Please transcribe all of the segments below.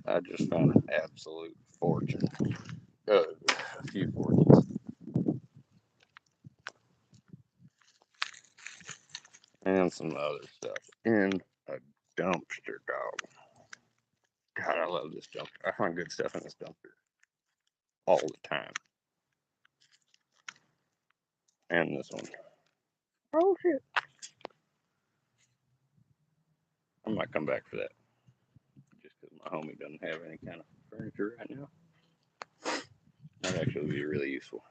I just found an absolute fortune. A few fortunes. And some other stuff in a dumpster, dog. God, I love this dumpster. I find good stuff in this dumpster all the time. And this one. Oh, shit. I might come back for that. Just because my homie doesn't have any kind of furniture right now. That'd actually be really useful.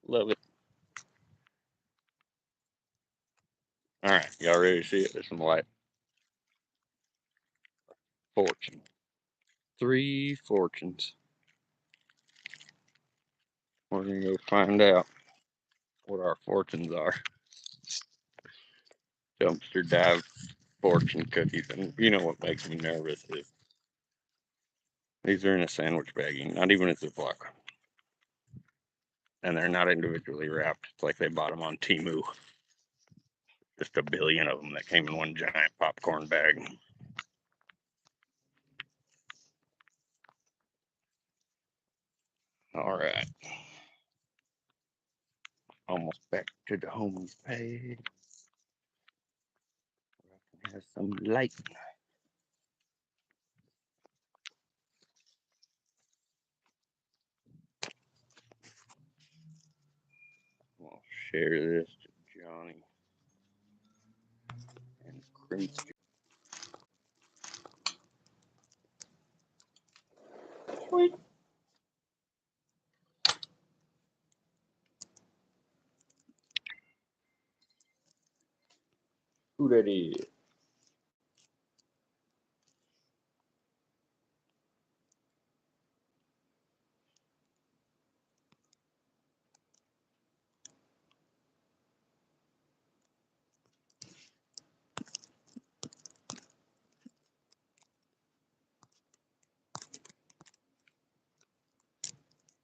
Love it. All right, y'all ready to see it? There's some light. Fortune. 3 fortunes. We're gonna go find out what our fortunes are. Dumpster dive fortune cookies, and you know what makes me nervous is these are in a sandwich baggie, not even a Ziploc, and they're not individually wrapped. It's like they bought them on Temu. Just a billion of them that came in one giant popcorn bag. All right. Almost back to the home page. Has some light. I'll share this to Johnny and Crimson. Sweet. Who that is?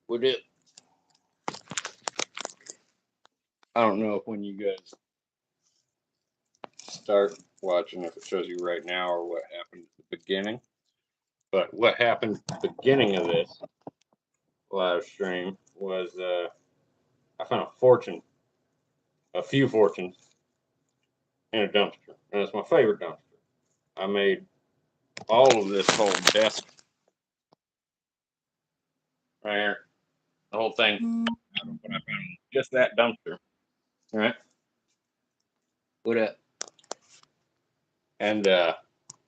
What it? I don't know if when you guys start watching if it shows you right now or what happened at the beginning. But what happened at the beginning of this live stream was I found a few fortunes in a dumpster. And it's my favorite dumpster. I made all of this whole desk right here, the whole thing out of what I found just that dumpster. All right. What up? And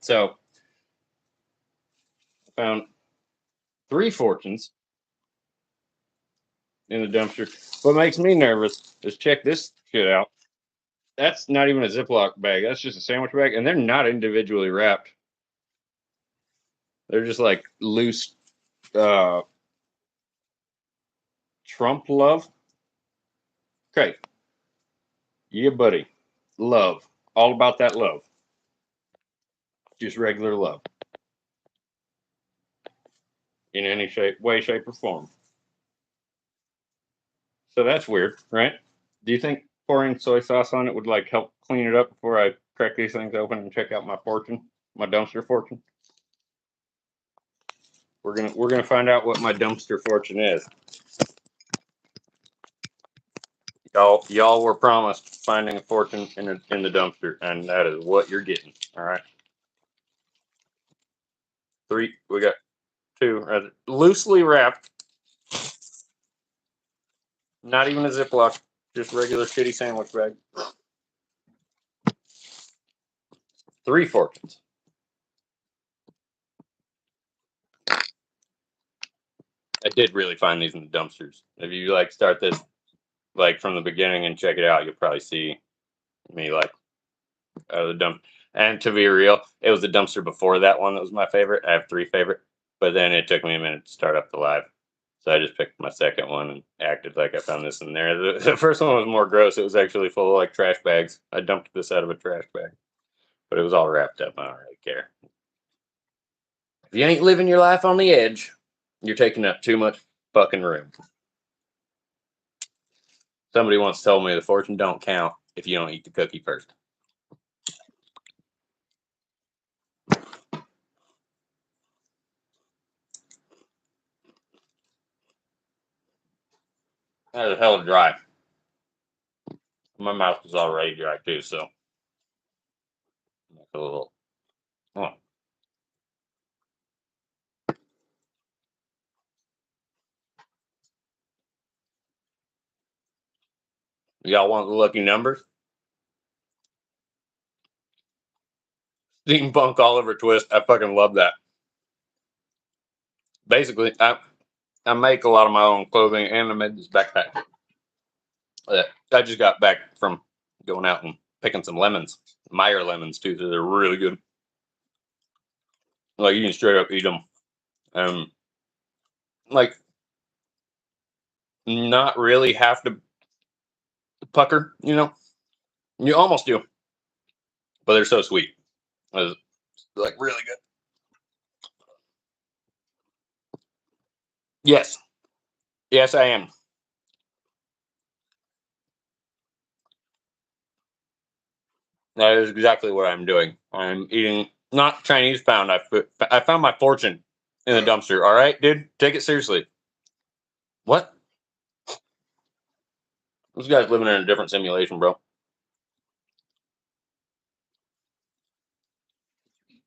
so I found 3 fortunes in the dumpster. What makes me nervous is check this shit out. That's not even a Ziploc bag. That's just a sandwich bag, and they're not individually wrapped. They're just like loose Trump love. Okay. Yeah, buddy. Love. All about that love. Just regular love. In any shape, way, shape, or form. So that's weird, right? Do you think pouring soy sauce on it would like help clean it up before I crack these things open and check out my fortune, my dumpster fortune? We're gonna find out what my dumpster fortune is. Y'all were promised finding a fortune in the dumpster, and that is what you're getting. All right. 3. We got 2 loosely wrapped. Not even a Ziploc, just regular shitty sandwich bag. 3 fortunes. I did really find these in the dumpsters. If you like start this like from the beginning and check it out, you'll probably see me like out of the dump. And to be real, it was the dumpster before that one that was my favorite. I have 3 favorite, but then it took me a minute to start up the live. So I just picked my second one and acted like I found this in there. The first one was more gross. It was actually full of like trash bags. I dumped this out of a trash bag, but it was all wrapped up. I don't really care. If you ain't living your life on the edge, you're taking up too much fucking room. Somebody once told me the fortune don't count if you don't eat the cookie first. That is hella dry. My mouth is already dry too, so make a little. Oh. Y'all want the lucky numbers? Steampunk Oliver Twist. I fucking love that. Basically, I make a lot of my own clothing, and I made this backpack. I just got back from going out and picking some lemons, Meyer lemons too. So they're really good. Like you can straight up eat them, and like not really have to pucker. You know, you almost do, but they're so sweet. It's like really good. Yes, yes, I am. That is exactly what I'm doing. I'm eating not Chinese pound. I found my fortune in the dumpster. All right, dude, take it seriously. What? This guy's living in a different simulation, bro.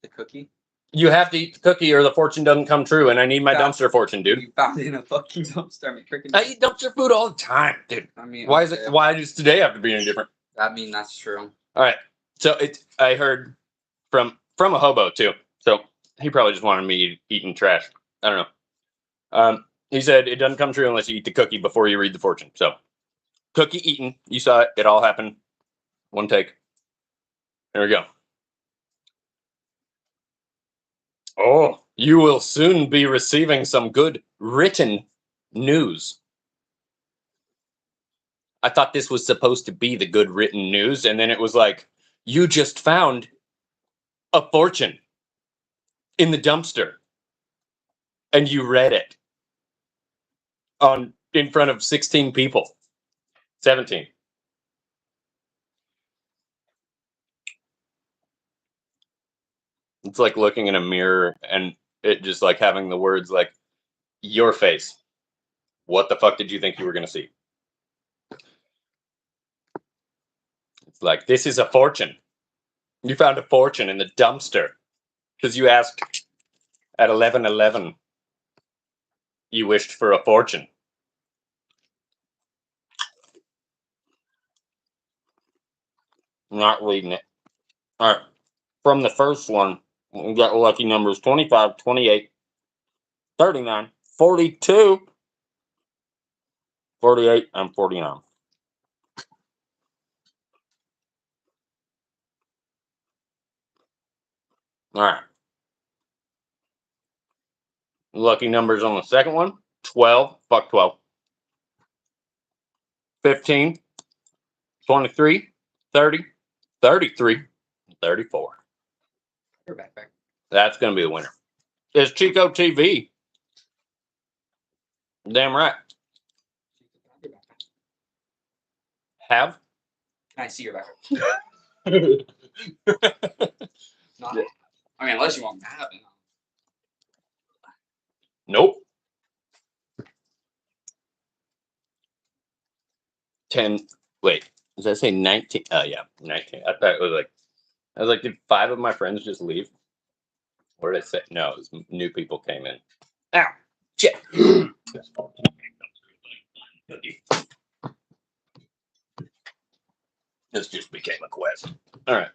The cookie? You have to eat the cookie or the fortune doesn't come true, and I need my dumpster fortune, dude. You found it in a fucking dumpster. I mean, freaking. I eat dumpster food all the time, dude. I mean, why is it? Why does today have to be any different? I mean, that's true. All right. So I heard from a hobo too. So he probably just wanted me eating trash. I don't know. He said it doesn't come true unless you eat the cookie before you read the fortune. So cookie eaten. You saw it. It all happened. One take. There we go. Oh, you will soon be receiving some good written news. I thought this was supposed to be the good written news, and then it was like, you just found a fortune in the dumpster, and you read it in front of 16 people, 17. It's like looking in a mirror and it just like having the words like, your face. What the fuck did you think you were gonna see? It's like, this is a fortune. You found a fortune in the dumpster because you asked at 11:11. You wished for a fortune. I'm not reading it. All right. From the first one, we got lucky numbers 25, 28, 39, 42, 48, and 49. All right. Lucky numbers on the second one 12, fuck 12, 15, 23, 30, 33, 34. Your backpack. That's going to be the winner. It's Chico TV. Damn right. Have? Can I see your backpack? Not, I mean, unless you want to have it. Nope. 10. Wait, does that say 19? Oh, yeah, 19. I thought it was like, did 5 of my friends just leave? What did I say? No, it was new people came in. Ow, shit. This just became a quest. All right,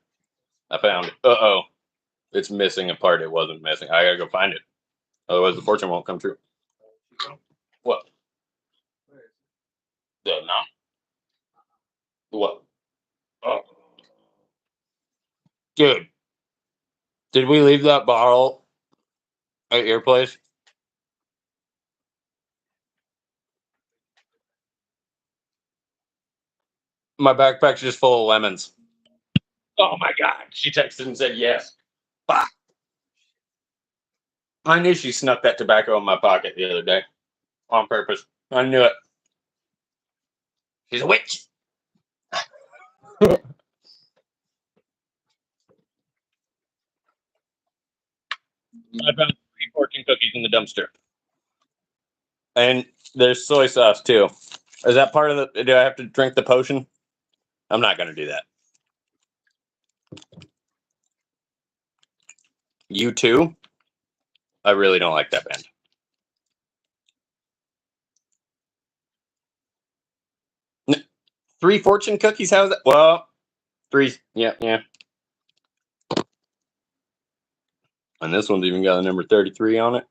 I found it. Uh-oh, it's missing a part it wasn't missing. I gotta go find it. Otherwise, the fortune won't come true. What? The not? What? Oh. Dude, did we leave that bottle at your place? My backpack's just full of lemons. Oh my god. She texted and said yes. Fuck. I knew she snuck that tobacco in my pocket the other day on purpose. I knew it. She's a witch. I found 3 fortune cookies in the dumpster. And there's soy sauce too. Is that part of the? Do I have to drink the potion? I'm not gonna do that. You too? I really don't like that band. Three fortune cookies? How's that? Well, three. Yeah, yeah. And this one's even got a number 33 on it.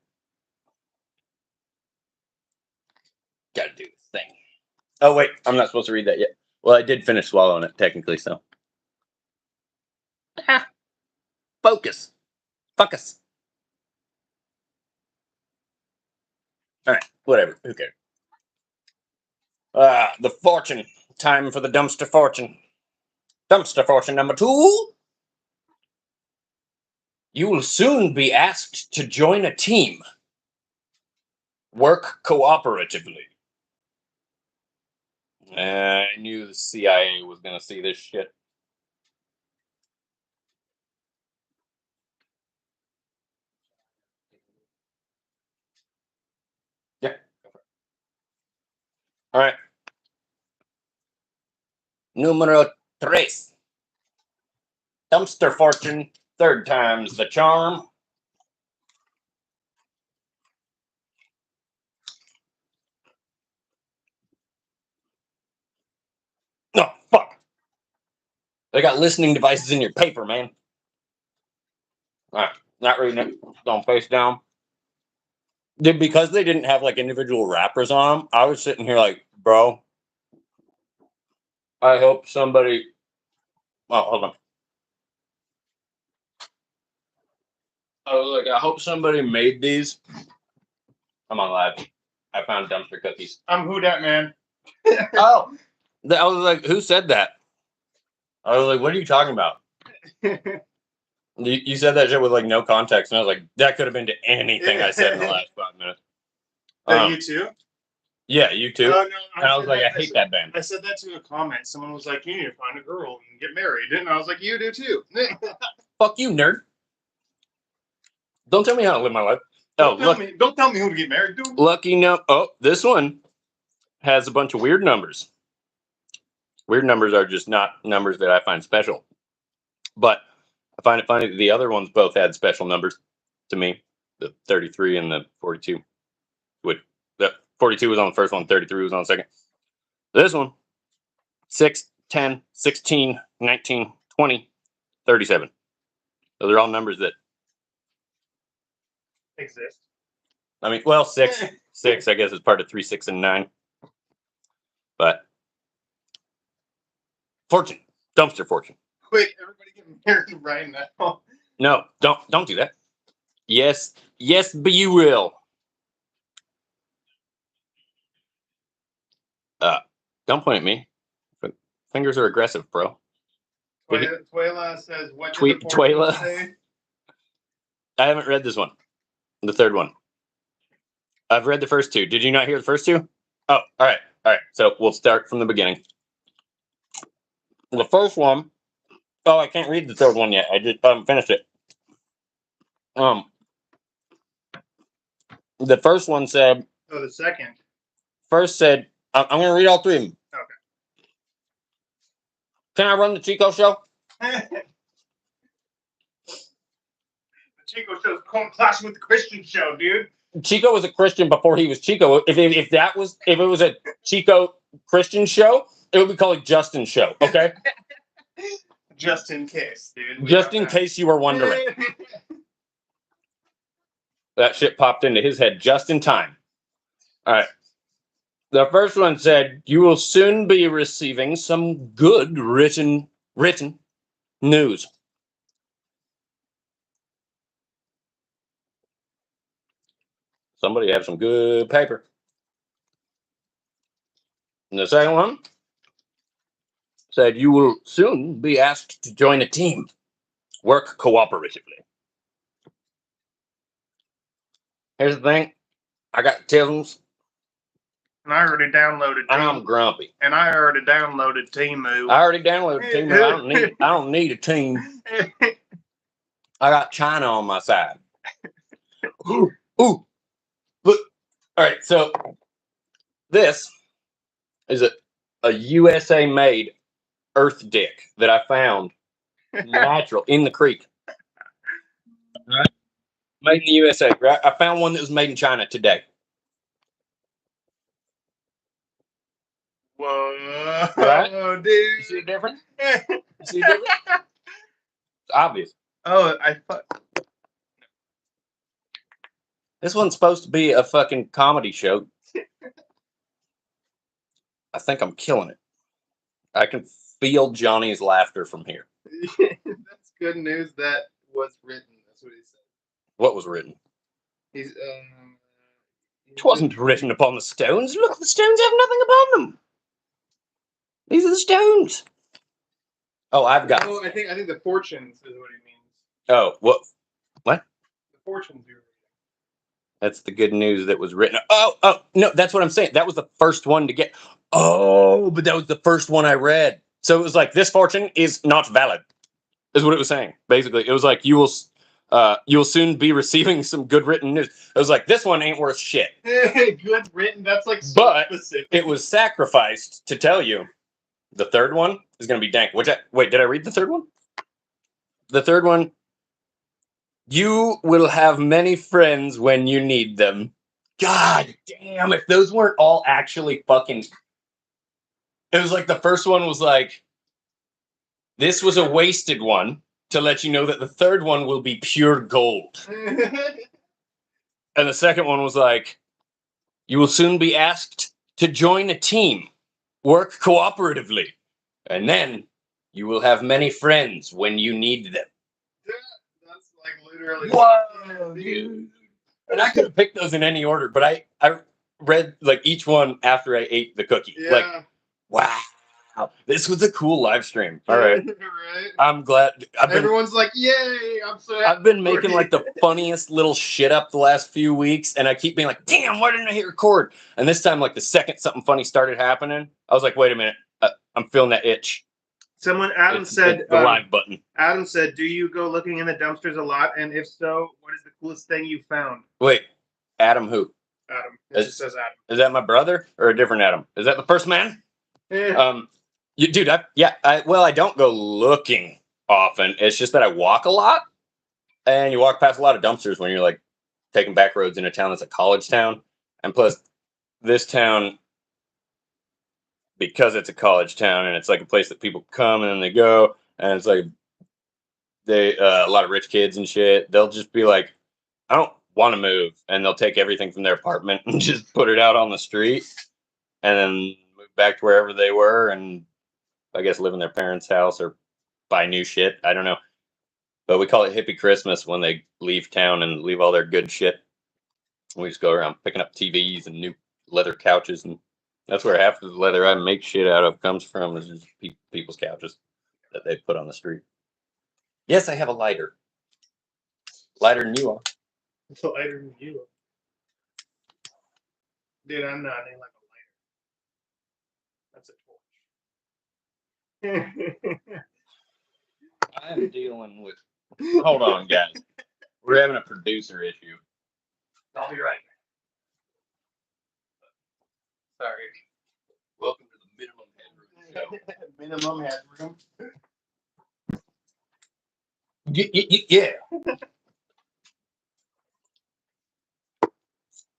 Gotta do this thing. Oh, wait. I'm not supposed to read that yet. Well, I did finish swallowing it, technically, so. Ah, focus. Focus. All right. Whatever. Who cares? The fortune. Time for the dumpster fortune. Dumpster fortune number 2. You will soon be asked to join a team. Work cooperatively. I knew the CIA was going to see this shit. Yeah. All right. Numero 3. Dumpster fortune. 3rd time's the charm. Oh, fuck. They got listening devices in your paper, man. All right. Not reading it. Going face down. Because they didn't have like individual wrappers on them, I was sitting here like, bro, I hope somebody. Oh, hold on. I was like, I hope somebody made these. I'm on live. I found dumpster cookies. I'm Who Dat Man. Oh, I was like, who said that? I was like, what are you talking about? You said that shit with like no context, and I was like, that could have been to anything I said in the last 5 minutes. You too? Yeah, you too. Oh, no, and I was like, I hate that band. I said that to a comment. Someone was like, you need to find a girl and get married. And I was like, you do too. Fuck you, nerd. Don't tell me how to live my life. Oh, look. Don't tell me who to get married to. Lucky no. Oh, this one has a bunch of weird numbers. Weird numbers are just not numbers that I find special. But I find it funny that the other ones both had special numbers to me. The 33 and the 42. The 42 was on the first one, 33 was on the second. This one, 6, 10, 16, 19, 20, 37. Those are all numbers that exist. I mean, well, 6, I guess is part of 3, 6, and 9. But fortune, dumpster fortune. Quick, everybody get married right now. No, don't do that. Yes, but you will. Don't point at me. Fingers are aggressive, bro. Tuela says, what did the Tuela say? I haven't read this one. The third one. I've read the first 2. Did you not hear the first 2? Oh, all right. So we'll start from the beginning. The first one. Oh, I can't read the third one yet. I just finished it. The first one said. Oh, the second. First said, I'm going to read all 3 of them. Okay. Can I run the Chico show? The Chico show's clashing with the Christian show, dude. Chico was a Christian before he was Chico. If it was a Chico Christian show, it would be called Justin Show. Okay. Just in case, dude. Just in case you were wondering. That shit popped into his head just in time. All right. The first one said, you will soon be receiving some good written news. Somebody have some good paper. And the second one said, you will soon be asked to join a team. Work cooperatively. Here's the thing. I got tisms. And I already downloaded and I'm grumpy. And I already downloaded Temu. I already downloaded Temu. I don't need a team. I got China on my side. Ooh. Look. All right, so this is a USA made earth dick that I found natural in the creek. Right? Made in the USA. Right? I found one that was made in China today. Whoa, Right? dude. You see the difference? You see the difference? It's obvious. Oh, This one's supposed to be a fucking comedy show. I think I'm killing it. I can feel Johnny's laughter from here. That's good news. That was written. That's what he said. What was written? He's It wasn't written upon the stones. Look, the stones have nothing upon them. These are the stones. Oh, I've got. Oh, I think the fortunes is what he means. Oh, what? What? The fortunes you're reading. That's the good news that was written. Oh, no, that's what I'm saying. That was the first one to get. Oh, but that was the first one I read. So it was like, this fortune is not valid, is what it was saying. Basically, it was like, you will soon be receiving some good written news. It was like, this one ain't worth shit. Good written. That's like so But specific. it was sacrificed to tell you the third one is going to be dank. Wait, did I read the third one? The third one. You will have many friends when you need them. God damn, if those weren't all actually fucking. It was like the first one was like, this was a wasted one to let you know that the third one will be pure gold. And the second one was like, you will soon be asked to join a team, work cooperatively, and then you will have many friends when you need them. That's like literally. Whoa, dude. And I could have picked those in any order, but I read like each one after I ate the cookie. Yeah. Like, wow, this was a cool live stream. All right. Right. I'm glad. Everyone's like, yay! I'm so happy. I've been making like the funniest little shit up the last few weeks, and I keep being like, damn, why didn't I hit record? And this time, like the second something funny started happening, I was like, wait a minute, I'm feeling that itch. Adam said, it's the live button. Adam said, do you go looking in the dumpsters a lot? And if so, what is the coolest thing you found? Wait, Adam who? Adam. It just says Adam. Is that my brother or a different Adam? Is that the first man? Yeah. Dude, I don't go looking often. It's just that I walk a lot, and you walk past a lot of dumpsters when you're like taking back roads in a town that's a college town. And plus, this town, because it's a college town and it's like a place that people come and then they go, and it's like a lot of rich kids and shit. They'll just be like, I don't want to move, and they'll take everything from their apartment and just put it out on the street, and then move back to wherever they were, and I guess live in their parents' house or buy new shit. I don't know. But we call it hippie Christmas when they leave town and leave all their good shit. We just go around picking up TVs and new leather couches, and that's where half of the leather I make shit out of comes from, is just people's couches that they put on the street. Yes, I have a lighter. Lighter than you are. It's lighter than you. Dude, I'm not like a lighter. That's a torch. I'm dealing with. Hold on, guys. We're having a producer issue. I'll be right back. Sorry. Welcome to the minimum headroom show. Minimum headroom. Yeah.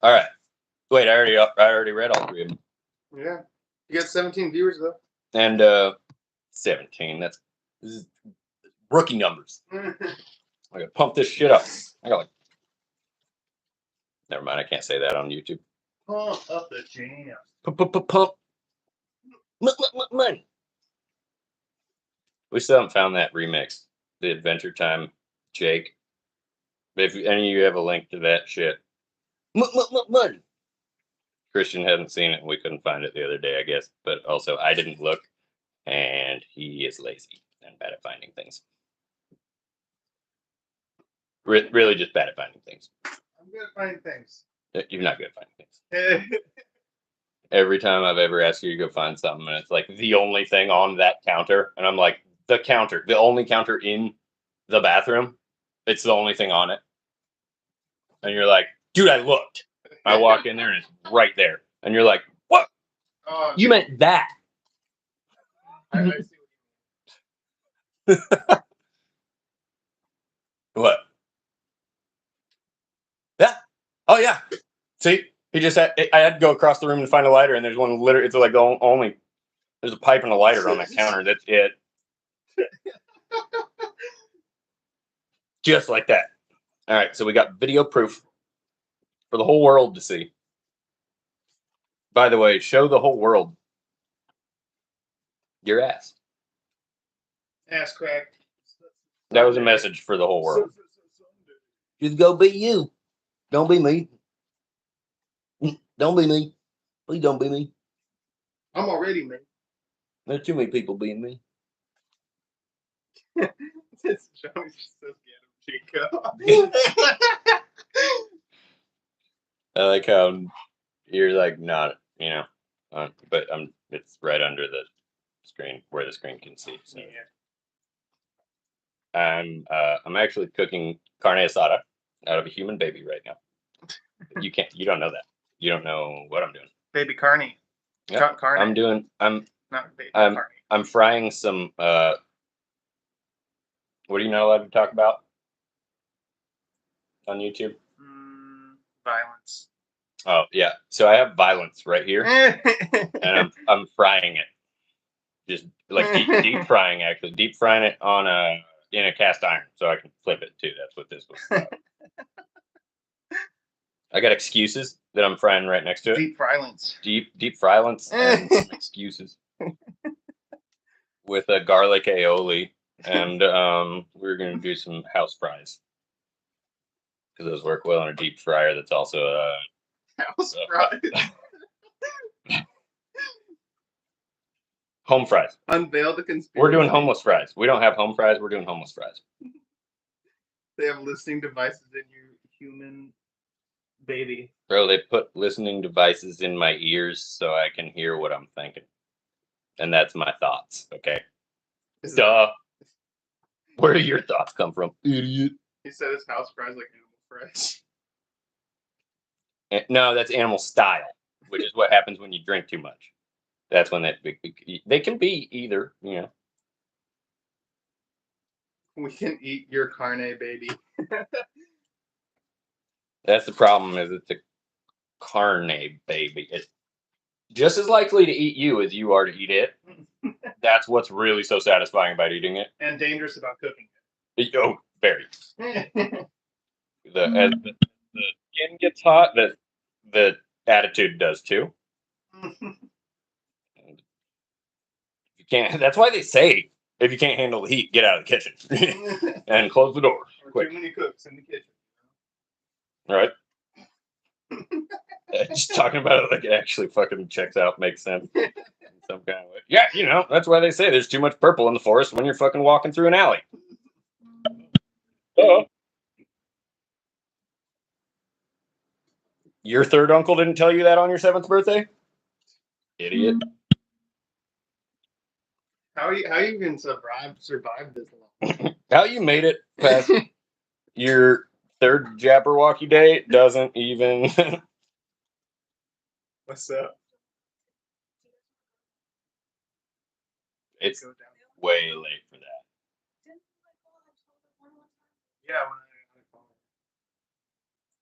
All right. Wait, I already read all three of them. Yeah. You got 17 viewers though. And 17. This is rookie numbers. I gotta pump this shit up. I got like. Never mind. I can't say that on YouTube. Pump up the jam. Pump. Money. We still haven't found that remix. The Adventure Time Jake. If any of you have a link to that shit. Money. Christian hadn't seen it and we couldn't find it the other day, I guess. But also, I didn't look. And he is lazy and bad at finding things. Really just bad at finding things. I'm good at finding things. You're not good at finding things. Every time I've ever asked you to go find something, and it's like the only thing on that counter, and I'm like, the only counter in the bathroom, it's the only thing on it. And you're like, dude, I looked. I walk in there and it's right there. And you're like, what? You meant that. I see What? Yeah. Oh yeah. See, he just had. I had to go across the room to find a lighter, and there's one literally. It's like the only. There's a pipe and a lighter on that counter. That's it. Just like that. All right. So we got video proof for the whole world to see. By the way, show the whole world your ass. ass crack. That was a message for the whole world. Just go be you. Don't be me. Don't be me. Please don't be me. I'm already me. There's too many people being me. It's Johnny just says get him, Chico. I like how you're like not, but it's right under the screen where the screen can see. So Yeah. I'm actually cooking carne asada out of a human baby right now. You don't know that. You don't know what I'm doing. Baby carne. Yeah, Carne. Not baby carne. I'm frying some what are you not allowed to talk about on YouTube? Violence. Oh yeah. So I have violence right here. And I'm frying it, just like deep frying. Actually, deep frying it on in a cast iron, so I can flip it too. That's what this was about. I got excuses that I'm frying right next to it. Deep violence. Deep violence and some excuses with a garlic aioli, and we're gonna do some house fries because those work well in a deep fryer. That's also House fries. Home fries. Unveil the conspiracy. We're doing homeless fries. We don't have home fries. We're doing homeless fries. They have listening devices in your human baby. Bro, they put listening devices in my ears so I can hear what I'm thinking. And that's my thoughts, okay? Duh. Where do your thoughts come from? Idiot. He said his house fries like animal fries. No, that's animal style, which is what happens when you drink too much. That's when they can be either, We can eat your carne, baby. That's the problem, is it's a carne baby. It's just as likely to eat you as you are to eat it. That's what's really so satisfying about eating it. And dangerous about cooking Oh, very. it. As the skin gets hot, the attitude does too. You can't. That's why they say if you can't handle the heat, get out of the kitchen and close the door. Or too many cooks in the kitchen. Right? Just talking about it like it actually fucking checks out, makes sense in some kind of way. Yeah, that's why they say there's too much purple in the forest when you're fucking walking through an alley. Your third uncle didn't tell you that on your 7th birthday? Idiot. How you even survive this long? How you made it past your 3rd Jabberwocky day doesn't even. What's up? It's way late for that. Yeah.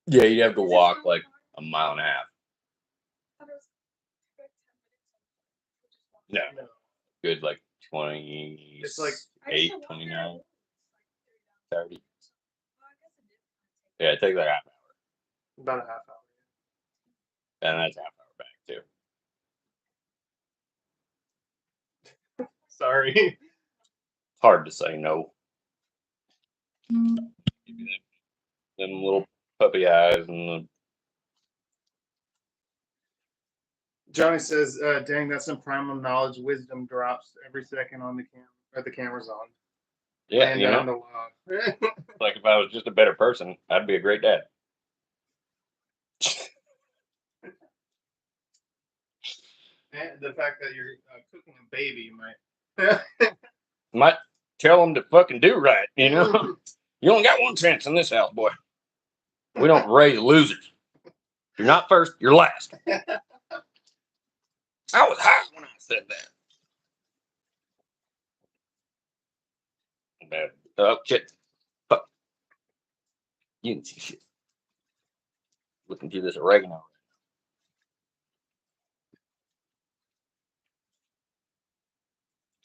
Yeah, you'd have to walk like a mile and a half. No, good like 28, It's like 29, 30. Yeah, it takes like half an about a half hour. hour, and that's half hour back too. Sorry. It's hard to say no. Give you them little puppy eyes and Johnny says, "Dang, that's some primal knowledge. Wisdom drops every second on the the camera's on." yeah, Down the log. like if I was just a better person, I'd be a great dad. And the fact that you're cooking a baby Might tell them to fucking do right, You only got one chance in this house, boy. We don't raise losers. You're not first, you're last. I was high when I said that. Oh shit! Fuck! You can see shit. Looking through this oregano.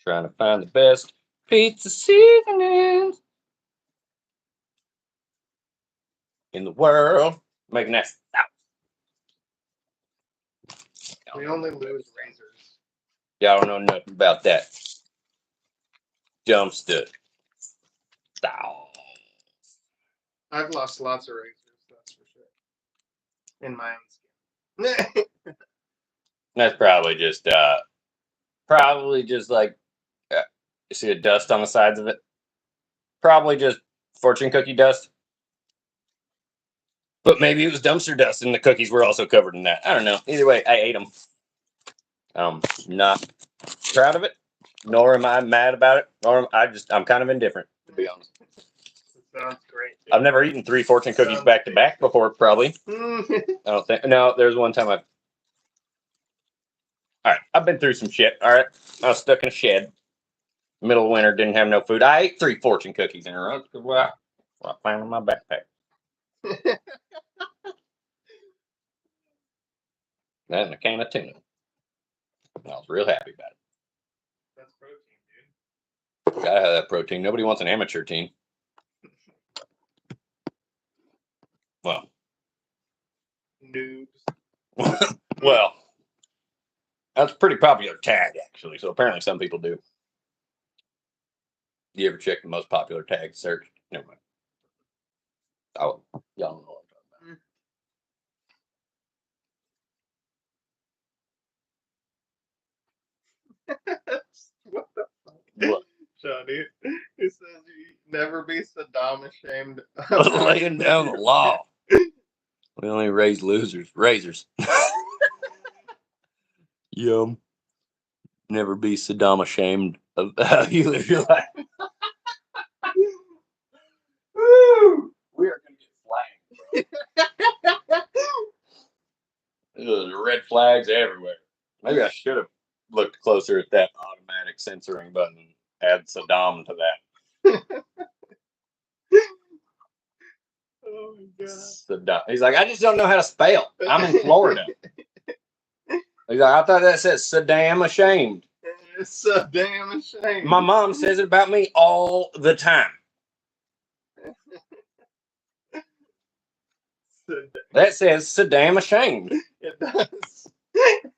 Trying to find the best pizza seasonings in the world. Making that stout. We only lose razors. Y'all don't know nothing about that. Dumpster. Stout. I've lost lots of razors, that's for sure. In my own skin. That's probably just like you see the dust on the sides of it. Probably just fortune cookie dust. But maybe it was dumpster dust and the cookies were also covered in that. I don't know. Either way, I ate them. Not proud of it, nor am I mad about it, nor I'm kind of indifferent, to be honest. Sounds great. Dude. I've never eaten 3 fortune cookies back to back before, probably. I don't think. No, there's one time Alright, I've been through some shit, alright? I was stuck in a shed. Middle of winter, didn't have no food. I ate 3 fortune cookies in a row because what I found in my backpack. That and a can of tuna. I was real happy about it. That's protein, dude. Gotta have that protein. Nobody wants an amateur team. Well. Noobs. Well. That's a pretty popular tag, actually. So apparently some people do. You ever check the most popular tag search? Never mind. Oh, y'all know what I'm talking about. What the fuck? What? Johnny, it says you never be Saddam ashamed of laying down the law. We only raise losers. Razors. Yum. Never be Saddam ashamed of how you live your life. Woo! We are going to get flagged. There's red flags everywhere. Maybe I should have looked closer at that automatic censoring button and add Saddam to that. Oh my god. Saddam. He's like, I just don't know how to spell. I'm in Florida. He's like, I thought that said Saddam ashamed. It's so damn ashamed. My mom says it about me all the time. That says Saddam ashamed. It does. It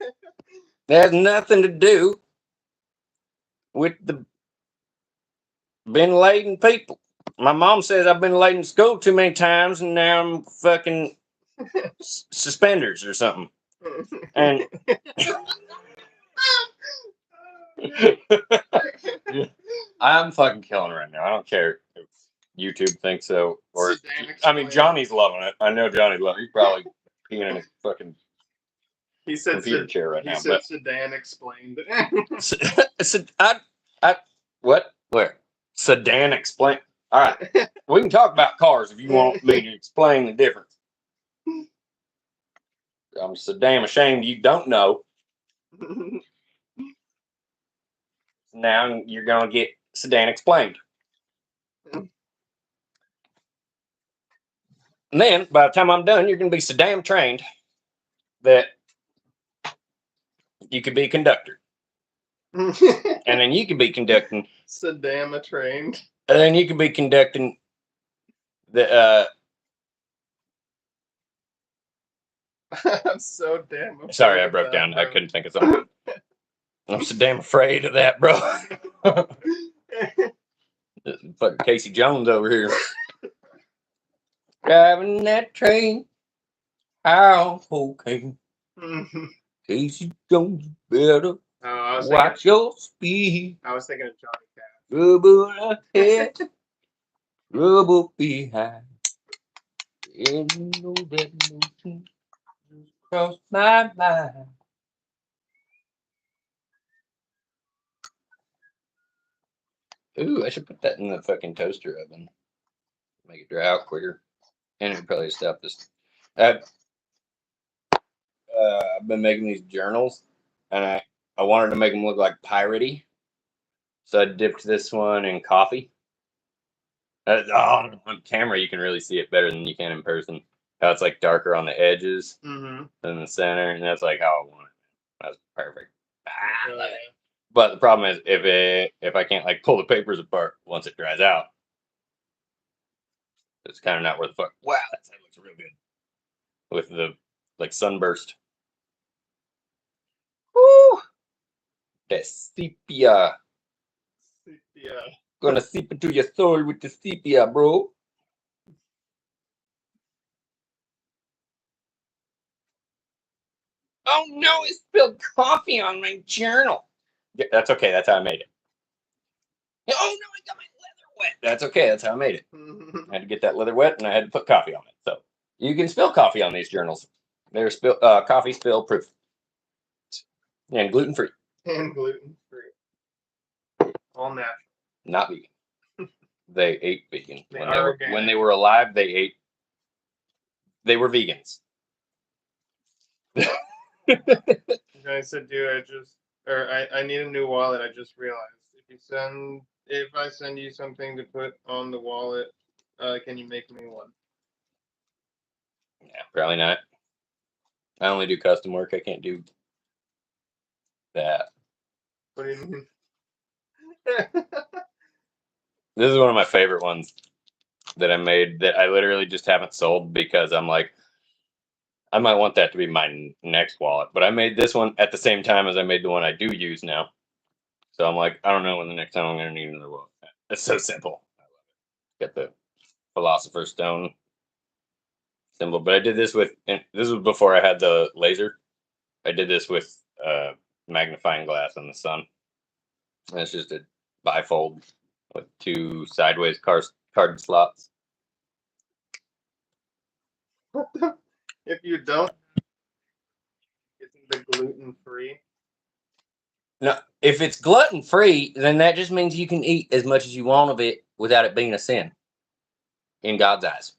has nothing to do with the Bin Laden people. My mom says I've been late in school too many times and now I'm fucking suspenders or something. And I'm fucking killing it right now. I don't care if YouTube thinks so or I mean Johnny's loving it. I know Johnny's loving it. He's probably peeing in his fucking computer chair right now. He said Sedan explained. What? Where? Sedan explain. All right, we can talk about cars if you want me to explain the difference. I'm so damn ashamed you don't know. Now you're gonna get Sedan explained. And then by the time I'm done, you're gonna be so damn trained that you could be a conductor. And then you could be conducting Saddam trained. And then you could be conducting the I'm so damn sorry, I broke down. Bro. I couldn't think of something. I'm so damn afraid of that, bro. Fucking Casey Jones over here. Driving that train. How okay. Casey Jones better watch your speed. I was thinking of Johnny Cash. Rubber ahead, rubber behind. And you know that notion crossed my mind. Ooh, I should put that in the fucking toaster oven. Make it dry out quicker. And it'd probably stop this. I've been making these journals and I wanted to make them look like piratey, so I dipped this one in coffee. On camera you can really see it better than you can in person. How it's like darker on the edges than the center, and that's like how I want it. That's perfect. I love it. But the problem is if I can't like pull the papers apart once it dries out, it's kind of not worth the fuck. Wow, that side looks real good with the like sunburst. Woo! That sepia. Sepia. Gonna seep into your soul with the sepia, bro. Oh no, it spilled coffee on my journal. Yeah, that's okay. That's how I made it. Oh no, I got my leather wet. That's okay. That's how I made it. I had to get that leather wet, and I had to put coffee on it. So you can spill coffee on these journals. They're coffee spill proof and gluten free. And gluten free. All natural. Not vegan. They ate vegan They when are they were organic. when they were alive. They were vegans. I said, dude, I need a new wallet. I just realized if I send you something to put on the wallet, can you make me one? Yeah, probably not. I only do custom work. I can't do that. What do you mean? This is one of my favorite ones that I made that I literally just haven't sold because I'm like, I might want that to be my next wallet. But I made this one at the same time as I made the one I do use now. So I'm like, I don't know when the next time I'm going to need another wallet. It's so simple. I love it. Got the Philosopher's Stone symbol. But I did this with, and this was before I had the laser. I did this with magnifying glass in the sun. And it's just a bifold with two sideways card slots. If you don't, isn't the gluten free? No, if it's gluten free, then that just means you can eat as much as you want of it without it being a sin in God's eyes.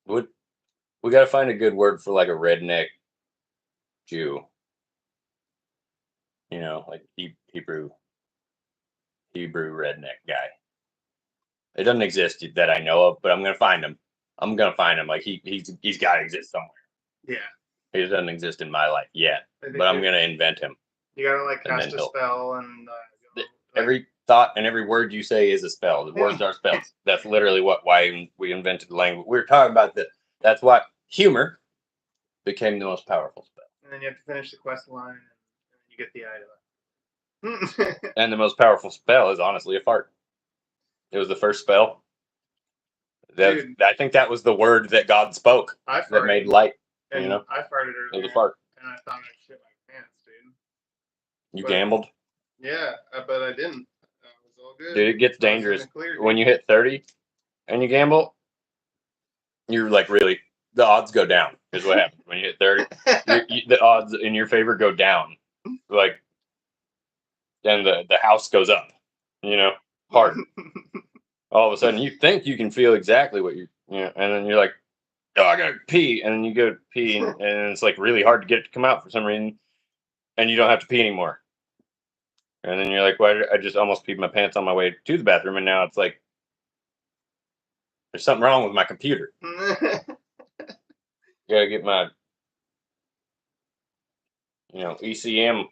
We got to find a good word for like a redneck Jew. You know, like Hebrew redneck guy. It doesn't exist that I know of, but I'm gonna find him. I'm gonna find him. Like he's got to exist somewhere. Yeah. He doesn't exist in my life yet, but I'm gonna invent him. You gotta like And cast then a spell and every thought and every word you say is a spell. The words are spells. That's literally why we invented language. We were talking about this. That's why humor became the most powerful spell. and then you have to finish the quest line and you get the item. And the most powerful spell is honestly a fart. It was the first spell. Dude. I think that was the word that God spoke that made light. And you know, I farted earlier. it was a fart. And I thought I shit my pants, dude. You gambled? Yeah, but I didn't. It was all good. Dude, it gets dangerous when you hit 30 and you gamble. You're like really, the odds go down. Is what happens when you hit 30. The odds in your favor go down. Like, then the house goes up. You know, hard. All of a sudden, you think you can feel exactly what and then you're like, oh, I gotta pee, and then you go pee, and it's like really hard to get it to come out for some reason, and you don't have to pee anymore. And then you're like, why did I just almost peed my pants on my way to the bathroom, and now it's like there's something wrong with my computer. Gotta get my ECM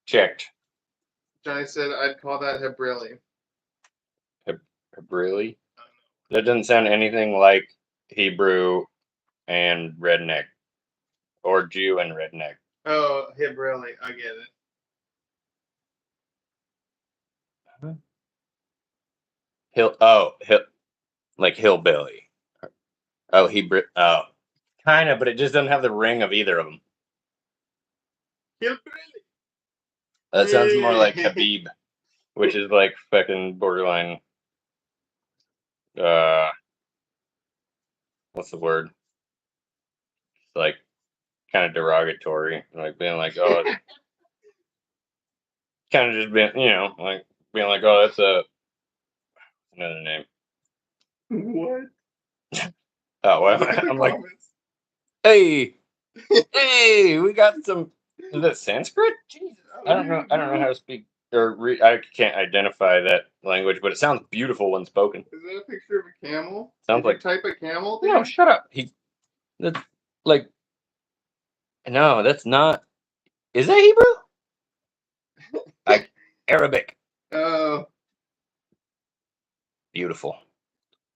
checked. Johnny said I'd call that Hebrilli. Hebrilli? That doesn't sound anything like Hebrew and redneck, or Jew and redneck. Oh, Hebrilli, I get it. Like hillbilly. Oh, Hebrew. Oh, kind of, but it just doesn't have the ring of either of them. Hillbilly. That sounds more like Habib, which is like fucking borderline. What's the word? It's like kind of derogatory, like being like, oh, kind of just being, like being like, oh, that's another name. What? Oh, well, I'm like, hey, hey, we got some. Is that Sanskrit? Jesus, I don't know. I don't know how to speak or read. I can't identify that language, but it sounds beautiful when spoken. Is that a picture of a camel? Sounds Did you like type a camel. Dude? no. Shut up. That's like no. That's not. Is that Hebrew? Like Arabic. Oh, Beautiful,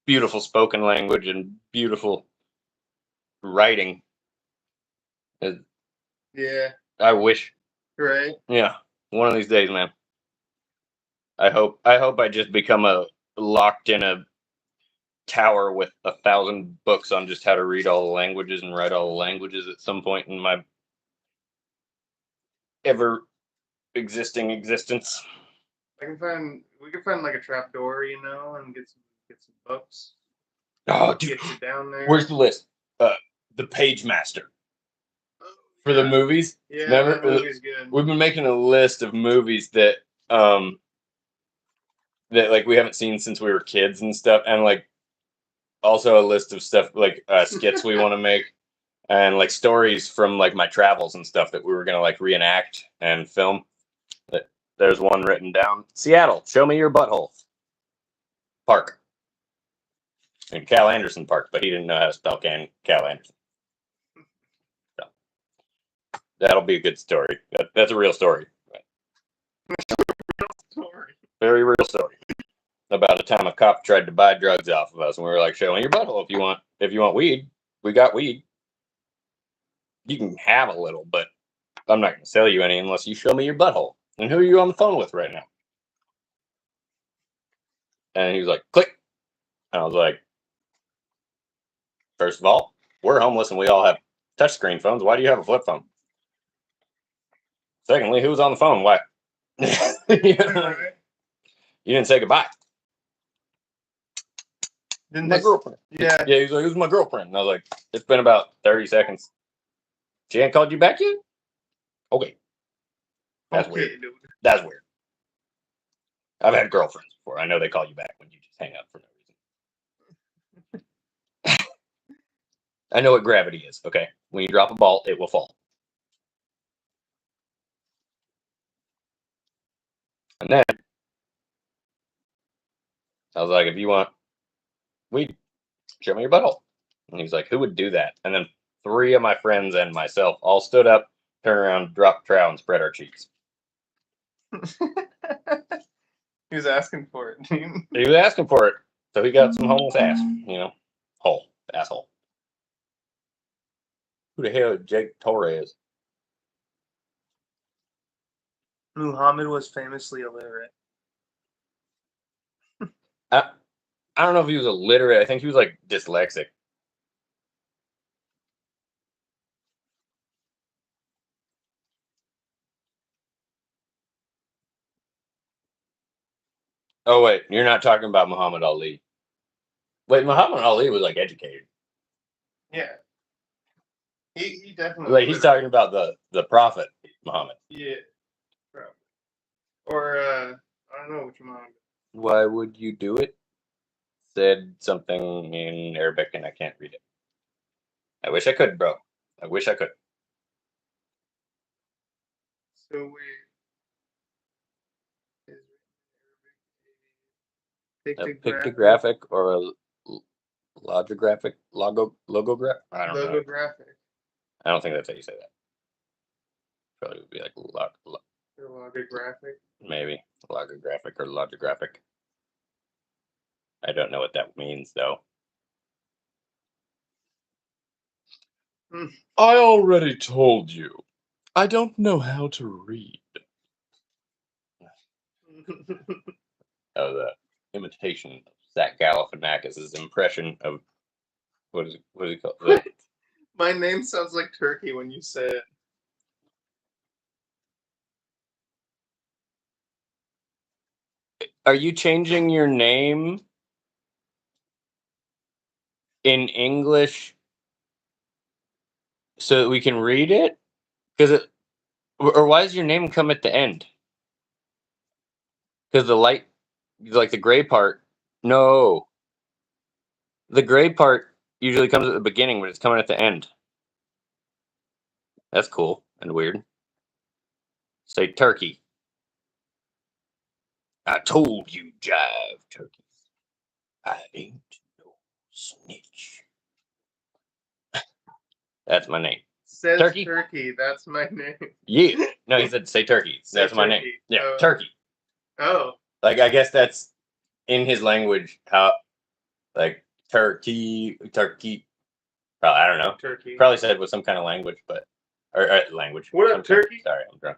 beautiful spoken language and beautiful writing. Uh, yeah, I wish. right. Yeah, one of these days, man. I hope. I just become a locked in a tower with 1,000 books on just how to read all the languages and write all the languages at some point in my ever existing existence. We can find like a trap door, and get some books. Oh, dude, Get you down there. where's the list? The Page Master for the movies. Yeah, Remember, that movie's good. we've been making a list of movies that like we haven't seen since we were kids and stuff, and like also a list of stuff like skits we want to make and like stories from like my travels and stuff that we were gonna like reenact and film. There's one written down. Seattle, show me your butthole. Park. And Cal Anderson Park, but he didn't know how to spell Cal Anderson. So, that'll be a good story. That's a real story. Story. Very real story. About a time a cop tried to buy drugs off of us, and we were like, show me your butthole if you want weed. We got weed. You can have a little, but I'm not gonna sell you any unless you show me your butthole. And who are you on the phone with right now? And he was like, click. And I was like, first of all, we're homeless and we all have touchscreen phones. Why do you have a flip phone? Secondly, who was on the phone? Why? You didn't say goodbye. Didn't My they? girlfriend. Yeah. Yeah, he's like, who's my girlfriend? And I was like, it's been about 30 seconds. She ain't called you back yet? Okay. That's Okay, weird. dude. That's weird. I've had girlfriends before. I know they call you back when you just hang up for no reason. I know what gravity is, okay? When you drop a ball, it will fall. And then I was like, if you want weed, show me your butthole. And he's like, who would do that? And then 3 of my friends and myself all stood up, turned around, dropped trow, and spread our cheeks. He was asking for it. He was asking for it, so he got some homeless ass, hole, asshole. Who the hell is Jake Torres? Muhammad was famously illiterate. I don't know if he was illiterate. I think he was like dyslexic. Oh wait, you're not talking about Muhammad Ali. Wait, Muhammad Ali was like educated. Yeah. He definitely. Like he's talking about the prophet Muhammad. Yeah. Probably. Or I don't know which Muhammad. Why would you do it? Said something in Arabic and I can't read it. I wish I could, bro. I wish I could. So wait. A pictographic or a logographic logograph? I don't know. Logographic. I don't think that's how you say that. Probably would be like Logographic. maybe logographic or logographic. I don't know what that means though. I already told you. I don't know how to read. The imitation of Zach Galifianakis' impression of what is he called? My name sounds like turkey when you say it. Are you changing your name in English so that we can read it? Or why does your name come at the end? Because the light, like the gray part. No, the gray part usually comes at the beginning, but it's coming at the end. That's cool and weird. Say turkey. I told you, jive turkeys. I ain't no snitch. That's my name. Says Turkey? turkey. That's my name. Yeah. No, he said say turkey. Say That's my name. turkey. Yeah, Oh. turkey. Oh. Like, I guess that's in his language. How, like, turkey. Probably, I don't know. Turkey. Probably said with some kind of language, but or language. What up, some kind- turkey? sorry, I'm drunk.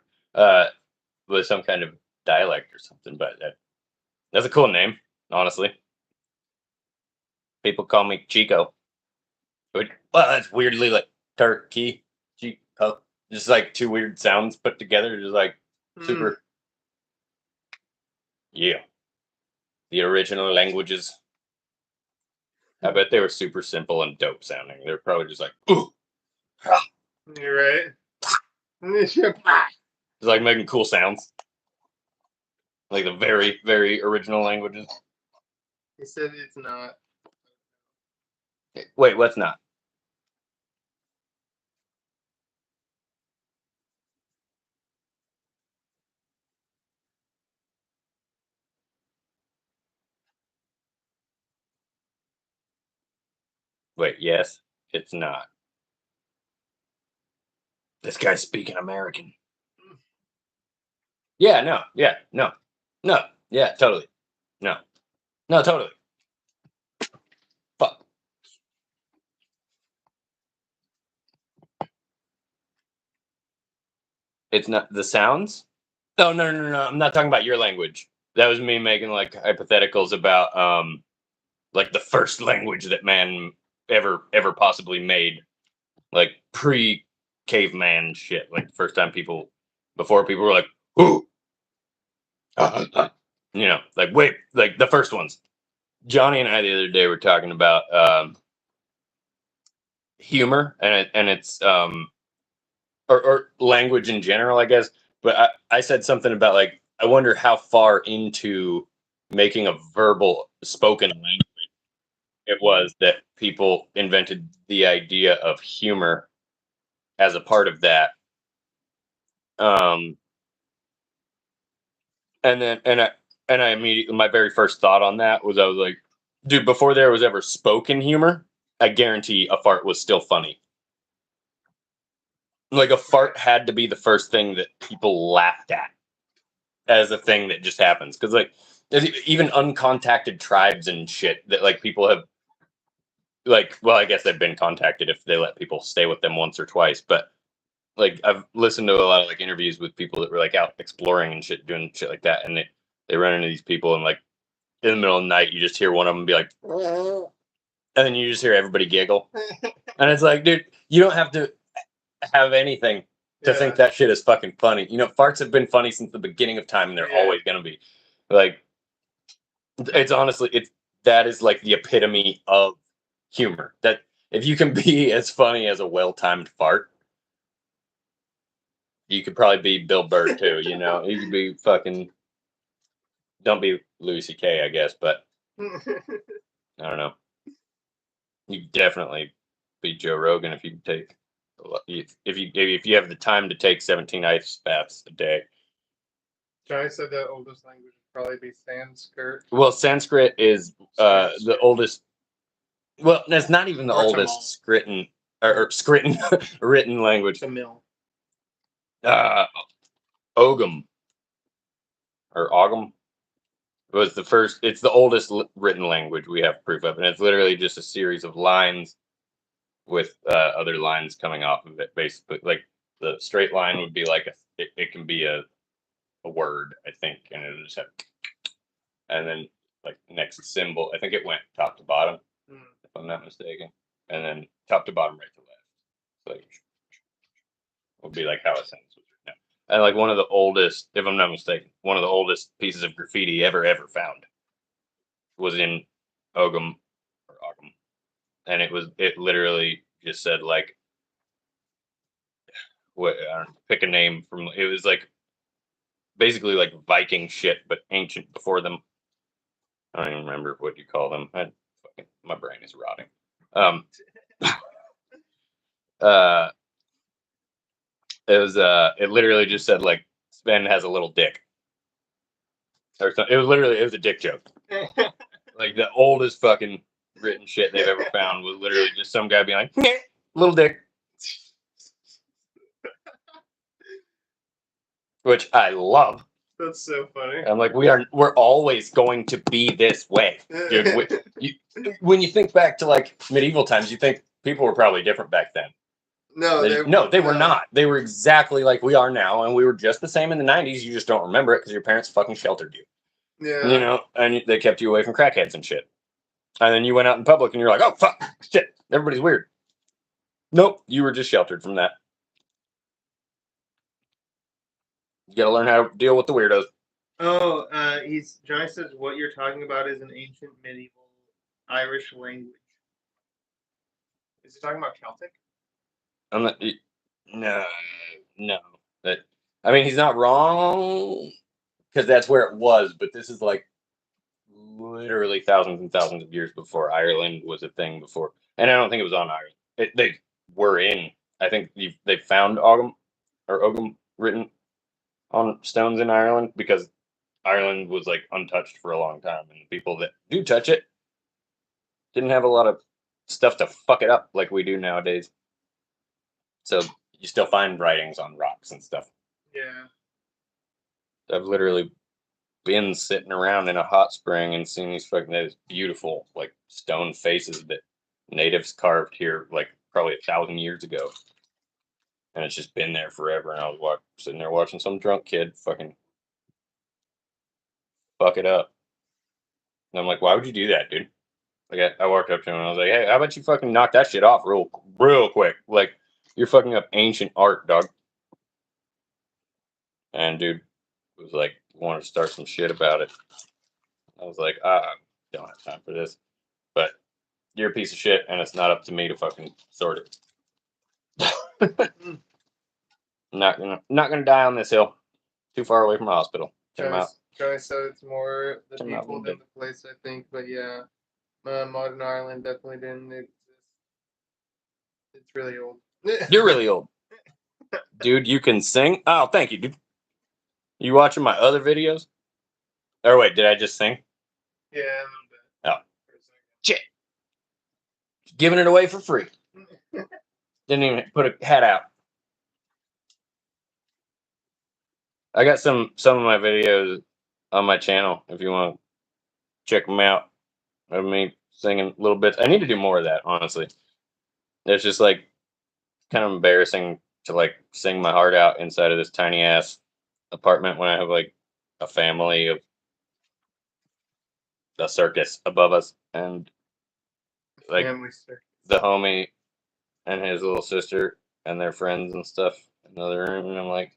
With some kind of dialect or something, but that's a cool name, honestly. People call me Chico. Well, that's weirdly like turkey, Chico. Just like two weird sounds put together, just like super. Yeah. The original languages. I bet they were super simple and dope sounding. They're probably just like, ooh. You're right. Just like making cool sounds. Like the very, very original languages. He said it's not. Wait, what's not? Wait, yes, it's not. This guy's speaking American. Yeah, no, yeah, no, yeah, totally. No, totally. Fuck. It's not the sounds? No, no. I'm not talking about your language. That was me making like hypotheticals about like the first language that man ever possibly made. Like pre caveman shit. Like the first time before people were like, ooh. You know, like wait, like the first ones. Johnny and I the other day were talking about humor and it's or language in general, I guess. But I said something about like I wonder how far into making a verbal spoken language it was that people invented the idea of humor as a part of that. Um, and then and I immediately my very first thought on that was I was like, dude, before there was ever spoken humor, I guarantee a fart was still funny. Like a fart had to be the first thing that people laughed at as a thing that just happens because like there's even uncontacted tribes and shit that like people have like well I guess they've been contacted if they let people stay with them once or twice but like I've listened to a lot of like interviews with people that were like out exploring and shit doing shit like that and they run into these people and like in the middle of the night you just hear one of them be like and then you just hear everybody giggle and it's like dude you don't have to have anything to think that shit is fucking funny. You know, farts have been funny since the beginning of time, and they're always gonna be. Like, it's honestly, that is like the epitome of humor. That if you can be as funny as a well-timed fart, you could probably be Bill Burr too. You know, you could be fucking. Don't be Louis C.K. I guess, but I don't know. You could definitely be Joe Rogan if you could take. If you have the time to take 17 ice baths a day. Johnny said the oldest language would probably be Sanskrit. Well, Sanskrit is the oldest. Well, that's not even the Or oldest scritten or scritten written language. Tamil. Ogum or Ogum was the first. It's the oldest written language we have proof of, and it's literally just a series of lines with other lines coming off of it. Basically, like the straight line would be like it can be a word, I think, and it'll just have, and then like next symbol. I think it went top to bottom, if I'm not mistaken, and then top to bottom, right to left. Like would be like how a sentence was written. And like one of the oldest, if I'm not mistaken, one of the oldest pieces of graffiti ever found was in Ogum or Ogum, and it literally just said like what I don't know, pick a name from it was like basically like Viking shit, but ancient before them. I don't even remember what you call them. My brain is rotting. Uh, it literally just said like Sven has a little dick, or something. It was a dick joke. Like the oldest fucking written shit they've ever found was literally just some guy being like, "Meh, little dick," which I love. That's so funny. I'm like, we're always going to be this way, dude. When you think back to like medieval times, you think people were probably different back then. No, They were not. They were exactly like we are now, and we were just the same in the '90s. You just don't remember it because your parents fucking sheltered you. Yeah. You know, and they kept you away from crackheads and shit. And then you went out in public and you're like, oh fuck, shit, everybody's weird. Nope, you were just sheltered from that. You got to learn how to deal with the weirdos. Oh, Johnny says what you're talking about is an ancient medieval Irish language. Is he talking about Celtic? I'm not. No. I mean, he's not wrong because that's where it was. But this is like literally thousands and thousands of years before Ireland was a thing before, and I don't think it was on Ireland. They were in. I think they found Ogham written on stones in Ireland because Ireland was like untouched for a long time, and people that do touch it didn't have a lot of stuff to fuck it up like we do nowadays. So you still find writings on rocks and stuff. Yeah. I've literally been sitting around in a hot spring and seen these beautiful like stone faces that natives carved here like probably 1,000 years ago, and it's just been there forever. And I was sitting there watching some drunk kid fucking fuck it up, and I'm like, why would you do that, dude? Like I walked up to him and I was like, hey, how about you fucking knock that shit off real quick? Like you're fucking up ancient art, dog. And dude was like, wanted to start some shit about it. I was like, I don't have time for this. But you're a piece of shit, and it's not up to me to fucking sort it. not gonna die on this hill. Too far away from a hospital. Check them out. Johnny said it's more the Check 'em out, people little than bit. the place, I think. But yeah, modern Ireland definitely didn't exist. It's really old. You're really old. Dude, you can sing? Oh, thank you, dude. You watching my other videos? Or wait, did I just sing? Yeah, a Oh. little bit. Shit. Giving it away for free. Didn't even put a hat out. I got some of my videos on my channel if you want to check them out of me singing little bits. I need to do more of that, honestly. It's just like kind of embarrassing to like sing my heart out inside of this tiny ass apartment when I have like a family of the circus above us and like Family circus. the homie and his little sister and their friends and stuff in the other room. And I'm like,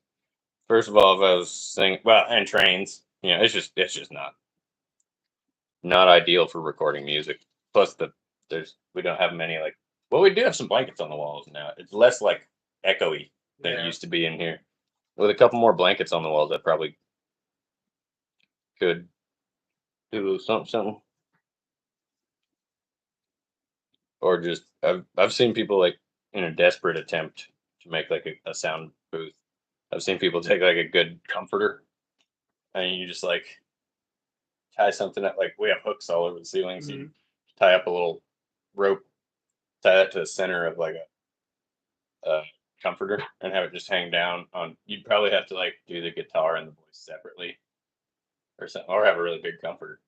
first of all, if I was singing, well, and trains, you know, it's just not ideal for recording music. Plus, we don't have many like. Well, we do have some blankets on the walls now. It's less like echoey than it used to be in here. With a couple more blankets on the walls, I probably could do something. Or just I've seen people like in a desperate attempt to make like a sound booth. I've seen people take like a good comforter and you just like tie something up. Like we have hooks all over the ceiling, so you tie up a little rope, tie that to the center of like a comforter, and have it just hang down on. You'd probably have to like do the guitar and the voice separately, or something, or have a really big comforter.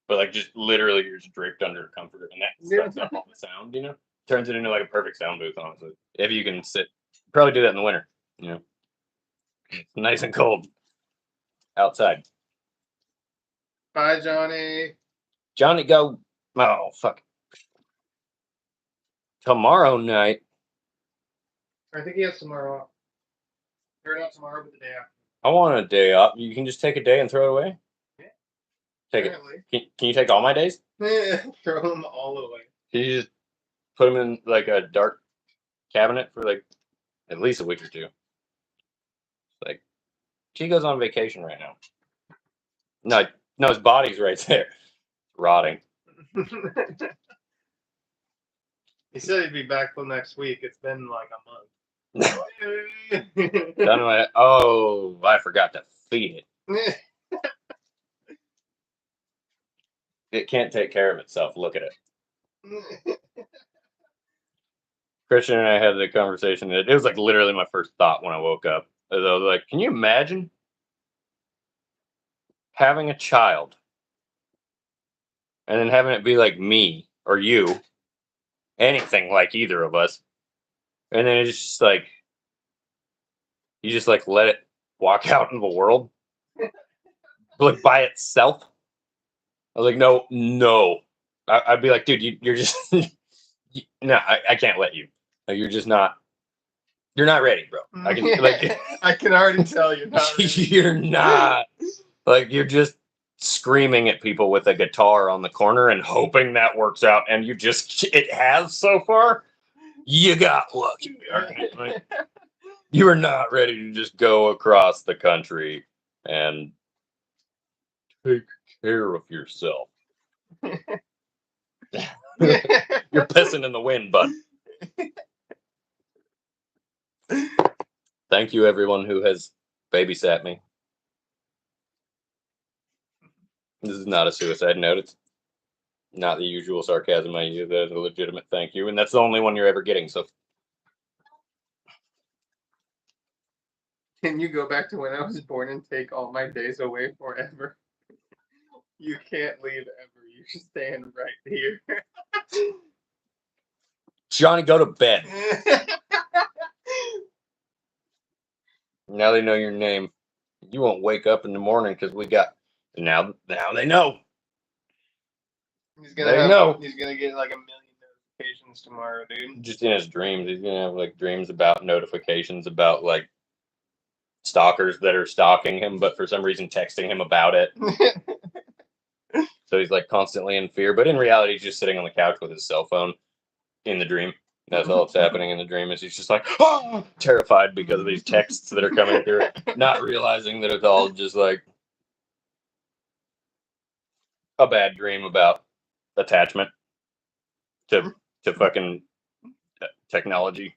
But like just literally, you're just draped under a comforter, and that sucks up all the sound. You know, turns it into like a perfect sound booth. Honestly, if you can sit, probably do that in the winter. You know, it's nice and cold outside. Bye, Johnny. Johnny, go. Oh fuck. Tomorrow night. I think he has tomorrow off. Or not tomorrow, but the day after. I want a day off. You can just take a day and throw it away. Yeah. Take it. Can you take all my days? Throw them all away. Can you just put them in like a dark cabinet for like at least a week or two? Like Chico's on vacation right now. No, his body's right there, rotting. He said he'd be back till next week. It's been like a month. Oh, I forgot to feed it. It can't take care of itself. Look at it. Christian and I had the conversation. It was like literally my first thought when I woke up. I was like, can you imagine having a child and then having it be like me or you, anything like either of us, and then it's just like you just like let it walk out into the world like by itself. I was like, no. I'd be like, dude, you're just no, I can't let you. Like, you're just not. You're not ready, bro. I can like. I can already tell you're not ready. You're not. Like, you're just screaming at people with a guitar on the corner and hoping that works out, and it has so far. You got lucky. All right? Like, you are not ready to just go across the country and take care of yourself. You're pissing in the wind, bud. Thank you, everyone who has babysat me. This is not a suicide note. It's not the usual sarcasm I use. That's a legitimate thank you, and that's the only one you're ever getting. So, can you go back to when I was born and take all my days away forever? You can't leave ever. You stand right here. Johnny, go to bed. Now they know your name. You won't wake up in the morning because we got now they know. He's gonna get like 1 million notifications tomorrow, dude. Just in his dreams, he's gonna have like dreams about notifications about like stalkers that are stalking him, but for some reason texting him about it. So he's like constantly in fear, but in reality, he's just sitting on the couch with his cell phone in the dream. That's all that's happening in the dream is he's just like, oh, terrified because of these texts that are coming through, not realizing that it's all just like a bad dream about attachment to fucking technology.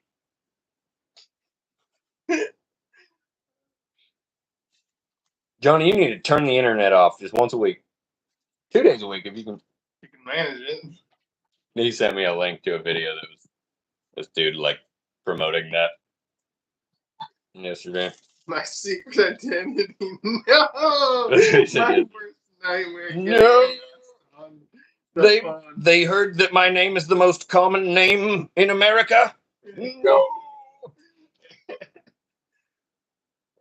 Johnny, you need to turn the internet off just once a week. 2 days a week if you can. You can manage it. He sent me a link to a video that was this dude like promoting that yesterday. My secret identity. No! He said My it. worst nightmare. No. On the phone. They heard that my name is the most common name in America. No.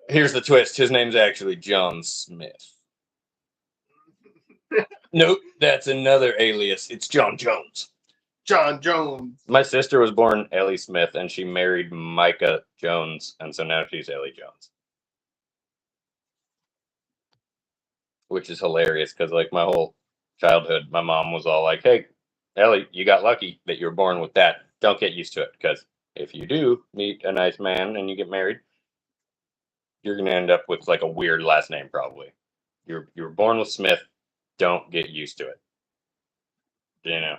Here's the twist. His name's actually John Smith. Nope, that's another alias. It's John Jones. John Jones. My sister was born Ellie Smith, and she married Micah Jones, and so now she's Ellie Jones. Which is hilarious, because like my whole childhood, my mom was all like, hey, Ellie, you got lucky that you were born with that. Don't get used to it, because if you do meet a nice man and you get married, you're going to end up with like a weird last name, probably. You were born with Smith. Don't get used to it. You know,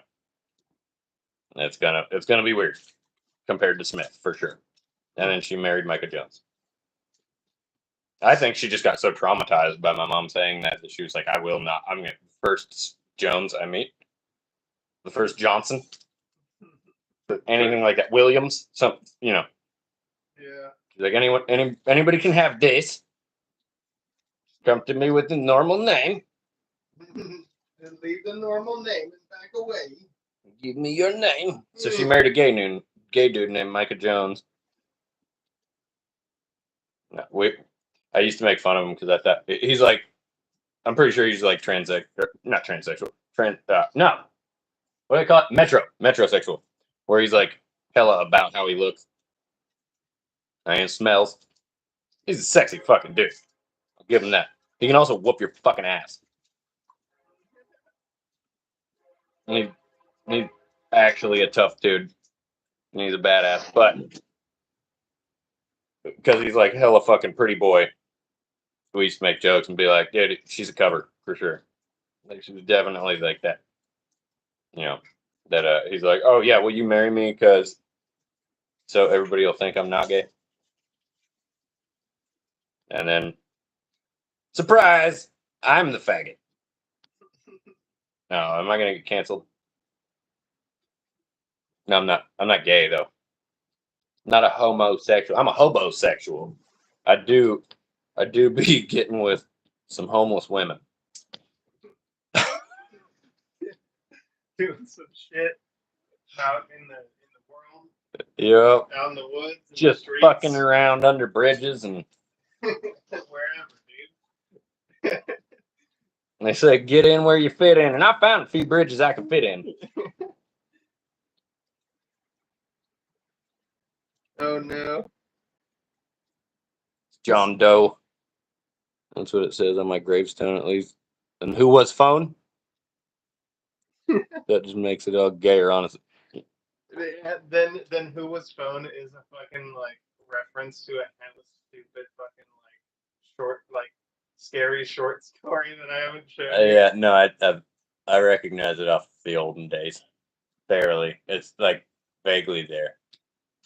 it's gonna be weird compared to Smith for sure. And then she married Micah Jones. I think she just got so traumatized by my mom saying that she was like, I'm gonna first Jones I meet, the first Johnson, anything like that, Williams, some, you know. Yeah. She's like, anybody can have this. Come to me with the normal name. And leave the normal name and back away. Give me your name. So she married a gay dude named Micah Jones. No, I used to make fun of him because I thought he's like, I'm pretty sure he's like not transsexual. No. What do they call it? Metrosexual. Where he's like hella about how he looks and smells. He's a sexy fucking dude. I'll give him that. He can also whoop your fucking ass. He's actually a tough dude. And he's a badass, but because he's like hella fucking pretty boy, we used to make jokes and be like, dude, she's a cover for sure. Like she was definitely like that. You know, that he's like, oh yeah, will you marry me? Because so everybody will think I'm not gay. And then, surprise, I'm the faggot. No, am I gonna get canceled? No, I'm not. I'm not gay though. Not a homosexual. I'm a hobosexual. I do be getting with some homeless women. Doing some shit out in the world, Yep. out in the woods, in Just the streets, fucking around under bridges and wherever, dude. they say get in where you fit in, and I found a few bridges I can fit in. Oh no. John Doe. That's what it says on my gravestone, at least. And who was phone? That just makes it all gayer, honestly. Then who was phone is a fucking like reference to a hella stupid fucking like short like scary short story that I haven't shown you. Yeah, no, I recognize it off the olden days. Barely. It's like vaguely there.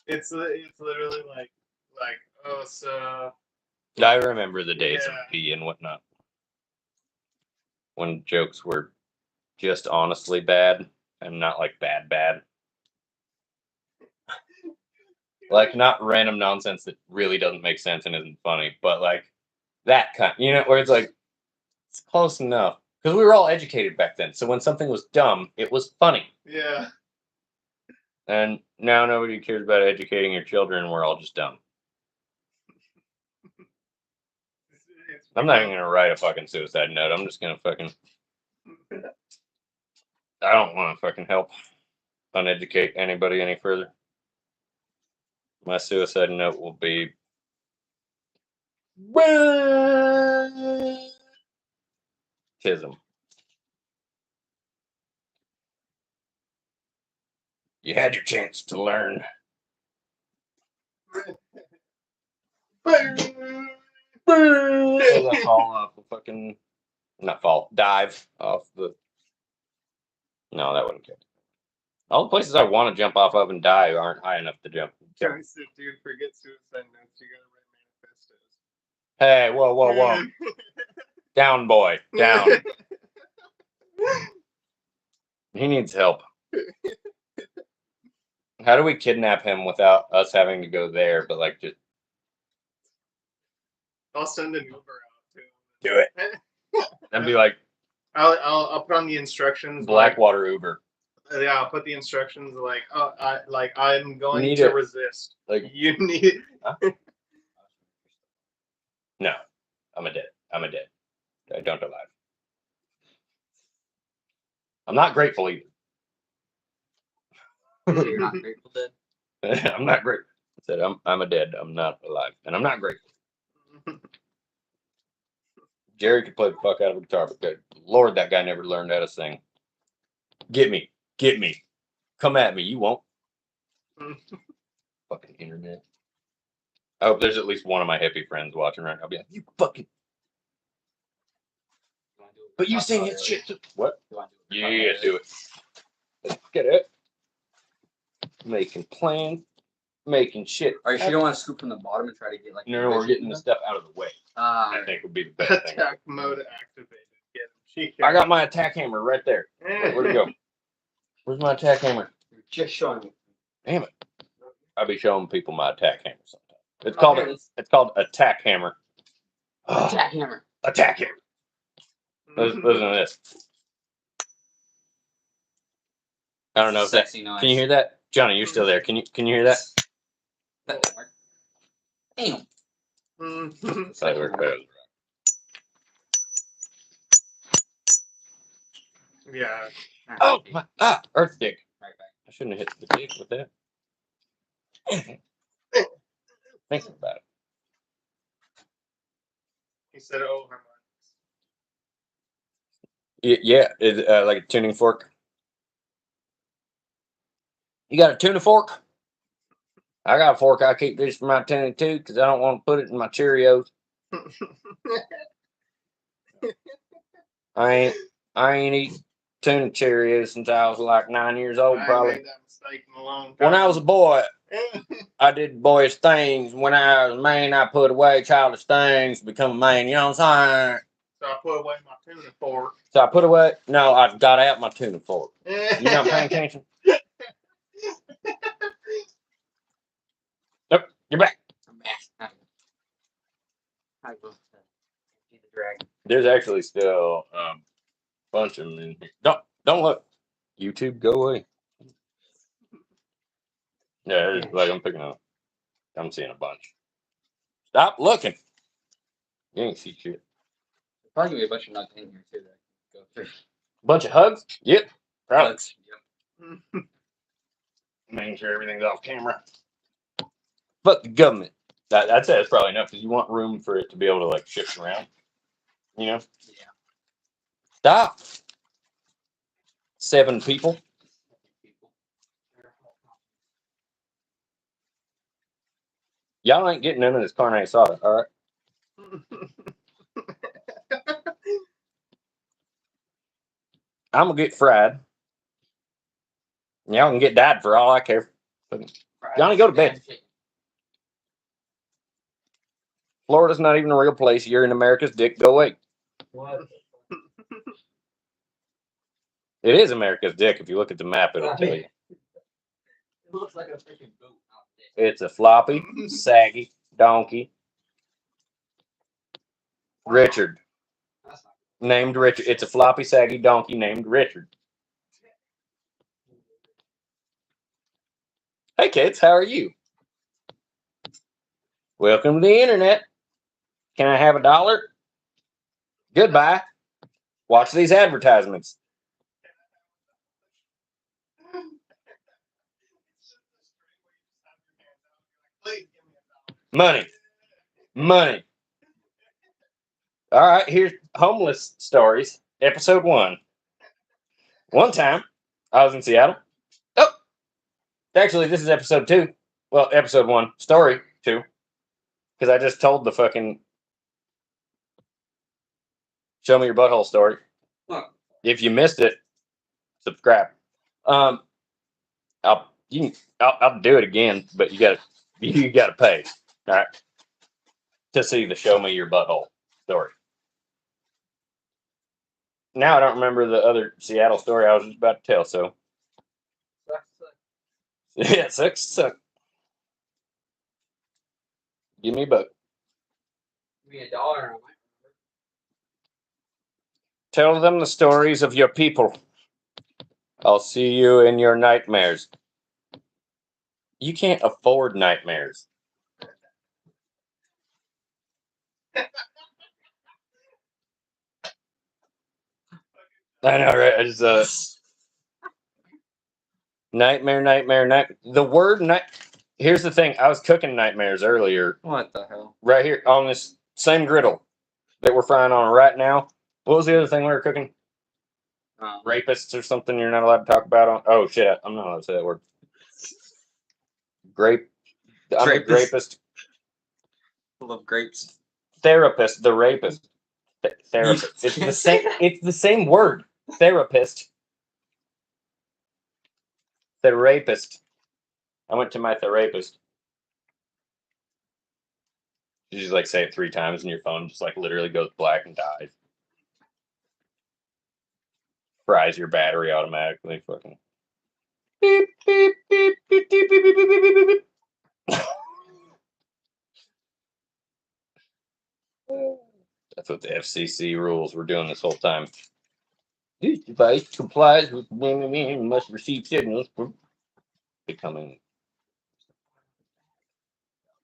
It's literally like oh so I remember the days of Yeah. pee and whatnot. When jokes were just honestly bad and not like bad. Like not random nonsense that really doesn't make sense and isn't funny, but like that kind, where it's like it's close enough because we were all educated back then. So when something was dumb, it was funny. yeah. And now nobody cares about educating your children. We're all just dumb. I'm not even gonna write a fucking suicide note. I'm just gonna fucking. I don't want to fucking help uneducate anybody any further. My suicide note will be. Tism. You had your chance to learn. As I fall off the fucking. Not fall. Dive off the. No, that wouldn't count. All the places I want to jump off of and die aren't high enough to jump. I said, dude, forget suicide notes. You gotta write manifestos. Hey, whoa. Down, boy. Down. He needs help. How do we kidnap him without us having to go there, but like just I'll send an Uber out to him. do it? And be like I'll put on the instructions. Blackwater Uber. Yeah, I'll put the instructions like, oh, I'm going Need to it. resist. Like You need. no, I'm a dead. I don't alive. I'm not grateful either. You're not grateful dead. I'm not grateful. I said I'm a dead. I'm not alive, and I'm not grateful. Jerry could play the fuck out of a guitar, but good Lord, that guy never learned how to sing. Get me, come at me. You won't. Fucking internet. I hope there's at least one of my hippie friends watching right now. I'll be like, you fucking. But you sing his shit too. What? Yeah, do it. Let's get it. Making plans, making shit. Are you sure you don't want to scoop from the bottom and try to get like? No, we're getting the stuff out of the way. I think would be the best thing. Attack mode activated. Get him. I got my attack hammer right there. Where'd it go? Where's my attack hammer? You're just showing me. Damn it! I'll be showing people my attack hammer sometimes. It's called attack hammer. Attack hammer. Attack hammer. Listen to this. I don't know if that. Sexy noise. Can you hear that, Johnny? You're still there. Can you hear that? That didn't work. Damn. That worked better. Yeah. Oh, earth dick. Right back. I shouldn't have hit the dick with that. Think about it. He said, "Oh, harmonics." Yeah, it's like a tuning fork. You got a tuna fork? I got a fork. I keep this for my tuning too because I don't want to put it in my Cheerios. I ain't eating. tuna Cheerios since I was like 9 years old, I probably. made that mistake in a long time. When I was a boy, I did boyish things. When I was a man, I put away childish things to become a man. You know what I'm saying? So I put away my tuna fork. So I put away. No, I got out my tuna fork. You not paying attention? Nope, you're back. I'm back. I go see the dragon. There's actually still a bunch of them in here. Don't look. YouTube, go away. Yeah, it's like I'm picking up. I'm seeing a bunch. Stop looking. You ain't see shit. There's probably gonna be a bunch of nuts in here too that I can go through. Bunch of hugs? Yep. Probably. Nuts, yep. Making sure everything's off camera. Fuck the government. That's it. That's probably enough because you want room for it to be able to like shift around. You know? Yeah. Stop. 7 people. Y'all ain't getting none of this carne asada, all right? I'm gonna get fried. Y'all can get died for all I care. Johnny, go to bed. Florida's not even a real place. You're in America's dick. Go away. What? It is America's dick. If you look at the map, it'll tell you. It looks like a freaking boat. It's a floppy, saggy donkey. Richard. That's not Named Richard. It's a floppy, saggy donkey named Richard. Hey kids, how are you? Welcome to the internet. Can I have $1? Goodbye. Watch these advertisements. Money. Money. All right, here's homeless stories. Episode 1. One time, I was in Seattle. Oh, actually, this is episode 2. Well, episode 1, story 2. Because I just told the fucking show me your butthole story. Huh. If you missed it, subscribe. I'll do it again, but you gotta pay, all right, to see the show me your butthole story. Now I don't remember the other Seattle story I was just about to tell. So yeah, suck. Give me a buck. Give me $1. I might remember. Tell them the stories of your people. I'll see you in your nightmares. You can't afford nightmares. I know, right? I just nightmare. The word night. Here's the thing. I was cooking nightmares earlier. What the hell? Right here on this same griddle that we're frying on right now. What was the other thing we were cooking? Rapists or something you're not allowed to talk about on. Oh shit! I'm not allowed to say that word. Grape. I'm a grapist. I love grapes. Therapist. The rapist. Therapist. It's the same. It's the same word. Therapist. Therapist. I went to my therapist. You just like say it 3 times and your phone just like literally goes black and dies. Fries your battery automatically. Fucking. Beep, beep, beep, beep, beep, beep, beep, beep, beep, beep, beep. That's what the FCC rules we're doing this whole time. This device complies with must receive signals from becoming.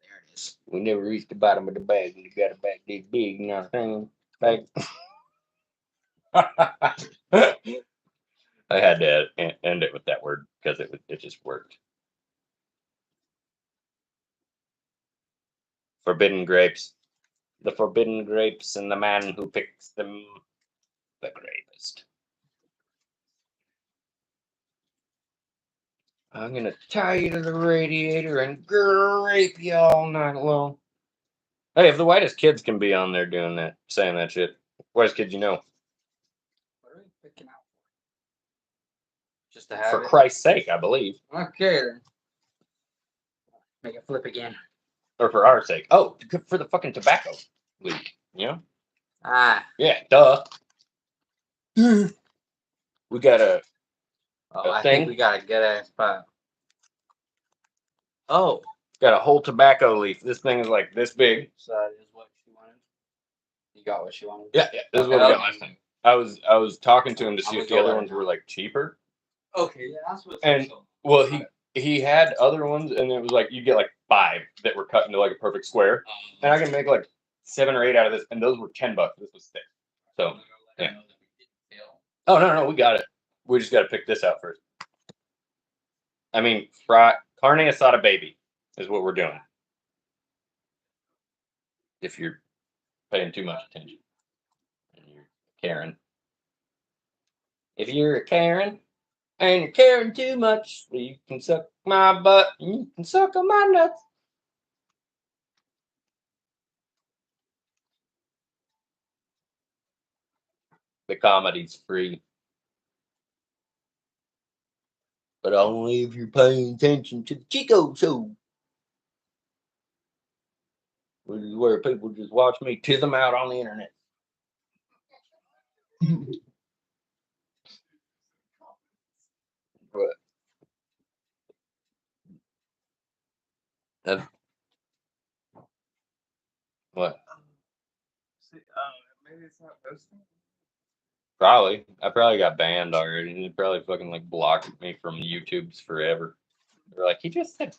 There it is. We never reached the bottom of the bag and you got a bag this big, you know what I'm saying? I had to end it with that word because it just worked. Forbidden grapes. The forbidden grapes and the man who picks them, the grapist. I'm gonna tie you to the radiator and grape you all night long. Hey, if the whitest kids can be on there doing that, saying that shit, whitest kids you know. What are we picking out? Just to have For it. Christ's sake, I believe. Okay then. Make it flip again. Or for our sake. Oh, for the fucking tobacco leaf. You know? Ah. Yeah, duh. We got a I thing? think we got a good ass spot. Oh. got a whole tobacco leaf. This thing is like this big. So that is what she wanted. You got what she wanted. Yeah, this is what we got last time. I was talking to him to see if the other ones were like cheaper. Okay, yeah, that's what. And well, he had other ones, and it was like you get like 5 that were cut into like a perfect square, and I can make like 7 or 8 out of this, and those were $10. This was 6. So yeah. Oh no, we got it. We just got to pick this out first. I mean, carne asada baby is what we're doing. If you're paying too much attention, and you're Karen. If you're a Karen and you're caring too much, you can suck my butt and you can suck on my nuts. The comedy's free. But only if you're paying attention to the Chico show. Which is where people just watch me tiz them out on the internet. But what? Maybe it's not posting. Probably. I probably got banned already. And they probably fucking like blocked me from YouTube's forever. They're like, he just said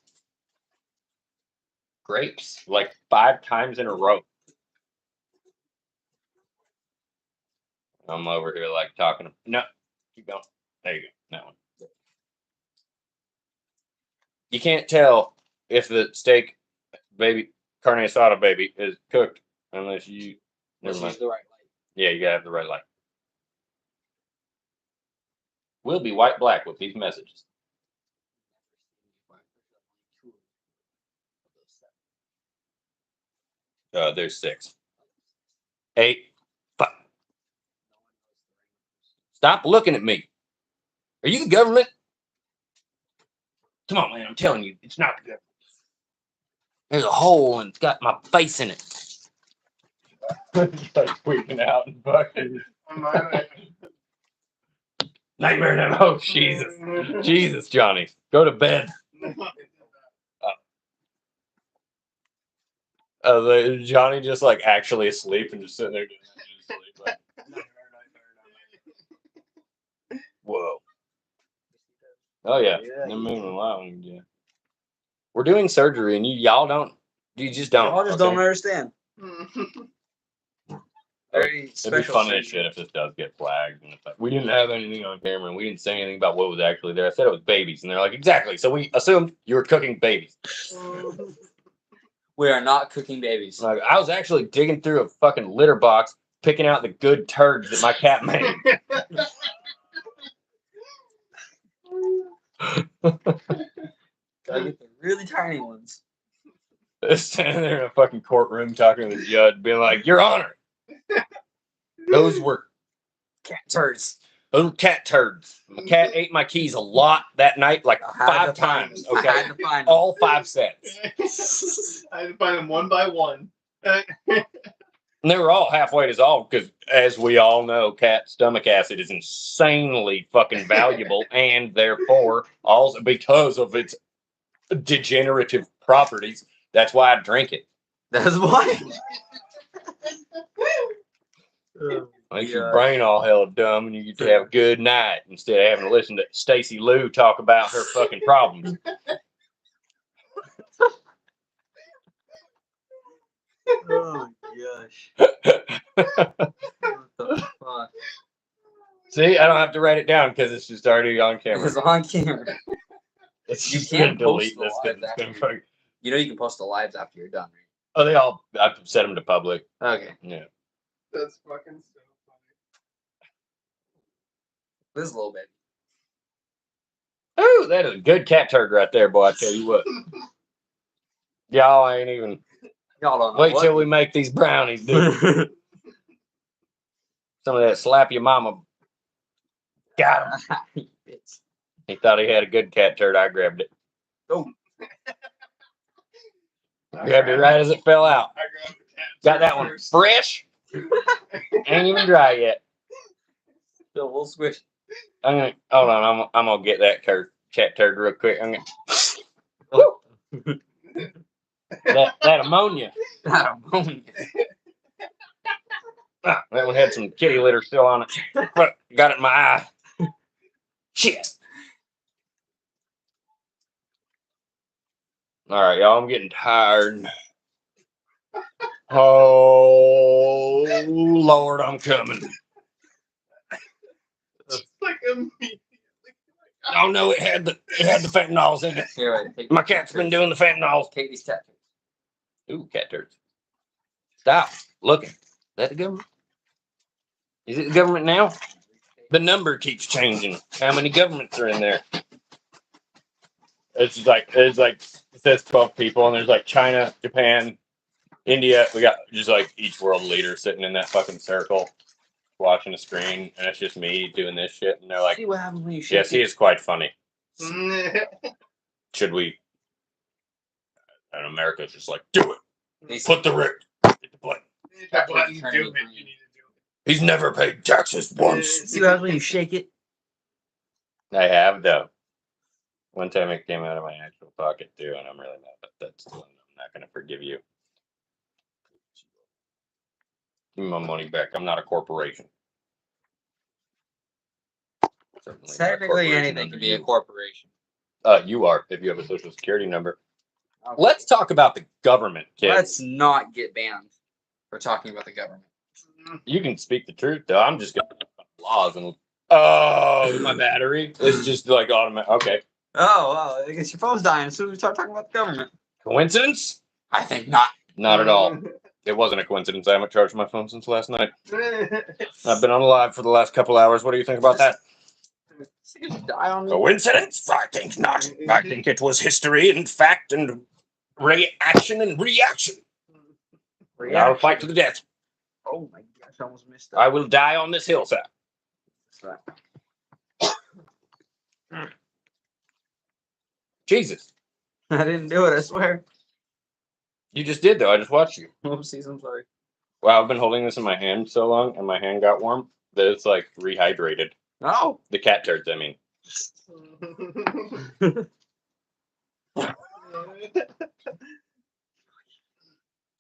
grapes like 5 times in a row. I'm over here like talking. No, keep going. There you go. That one. You can't tell if the steak baby carne asada baby is cooked unless you. Never mind. The right light. Yeah, you gotta have the right light. We'll be white black with these messages. There's 6. 8. 5. Stop looking at me. Are you the government? Come on, man. I'm telling you, it's not the government. There's a hole and it's got my face in it. Start freaking out and fucking. Nightmare in that. Oh, Jesus. Jesus, Johnny. Go to bed. Johnny just like actually asleep and just sitting there doing that. Like, whoa. Oh, yeah. They're moving along. Yeah. We're doing surgery and y'all don't. You just don't. Y'all just don't understand. Very It'd be funny as shit if this does get flagged. And we didn't have anything on camera and we didn't say anything about what was actually there. I said it was babies. And they're like, exactly. So we assumed you were cooking babies. We are not cooking babies. Like, I was actually digging through a fucking litter box, picking out the good turds that my cat made. Gotta get the really tiny ones. Standing there in a fucking courtroom talking to the judge, being like, Your Honor, those were cat turds. Those were cat turds. My cat ate my keys a lot that night, like 5 times. Okay, I had to find all 5 sets. I had to find them one by one. And they were all halfway dissolved because, as we all know, cat stomach acid is insanely fucking valuable, and therefore, also because of its degenerative properties, that's why I drink it. That's why. Makes your brain all hell dumb, and you get to have a good night instead of having to listen to Stacey Lou talk about her fucking problems. Oh gosh. What the fuck? See, I don't have to write it down because it's just already on camera. It's on camera. It's You just can't gonna delete post this the because lives it's gonna after fucking. You know you can post the lives after you're done, Oh, they all. I've set them to public. right? Okay. Yeah. That's fucking so funny. This little bit. Oh, that is a good cat turd right there, boy. I tell you what. Y'all ain't even. Y'all don't know Wait what. till we make these brownies, dude. Some of that slap your mama. Got 'em. You bitch. He thought he had a good cat turd. I grabbed it. Oh. Grabbed it right as it fell out. I grabbed the cat. Got that one first. fresh. Ain't even dry yet. Still a little squish. I'm gonna hold on. I'm gonna get that cat turd real quick. I'm gonna that ammonia. That ammonia. Ah, that one had some kitty litter still on it. But got it in my eye. Shit. All right, y'all. I'm getting tired. Oh Lord, I'm coming. It's like immediately. Oh no, it had the fentanyls in it. Here, wait, take My these cat's cat been turds. doing the fentanyls. Take these cat turds. Ooh, cat turds. Stop looking. Is that the government? Is it the government now? The number keeps changing. How many governments are in there? It's like it says 12 people, and there's like China, Japan, India. We got just like each world leader sitting in that fucking circle, watching a screen, and it's just me doing this shit. And they're like, See what happens when you shake "Yes, he is quite funny. They Should we?" And America's just like, "Do it. They Put the hit the button." the button, do it. You need to He's never paid taxes once. See what happens when you shake it? I have though. One time it came out of my actual pocket too, and I'm really mad about that. Still, I'm not going to forgive you. Give me my money back. I'm not a corporation. Certainly not a Technically, corporation anything under can be a you. corporation. You are if you have a social security number. Let's talk about the government, kids. Let's not get banned for talking about the government. You can speak the truth, though. I'm just going to laws and oh, my battery is just like automatic. Okay, Oh, well, I guess your phone's dying as soon as we start talking about the government. coincidence? I think not. Not at all. It wasn't a coincidence. I haven't charged my phone since last night. I've been on live for the last couple hours. What do you think about that? Die on me. Coincidence? I think not. I think it was history and fact and action and reaction. And I'll fight to the death. Oh my gosh, I almost missed I that. will die on this hillside. Jesus. I didn't do it, I swear. You just did, though. I just watched you. Oopsies, I'm sorry. Wow, I've been holding this in my hand so long, and my hand got warm that it's like rehydrated. No. The cat turds, I mean.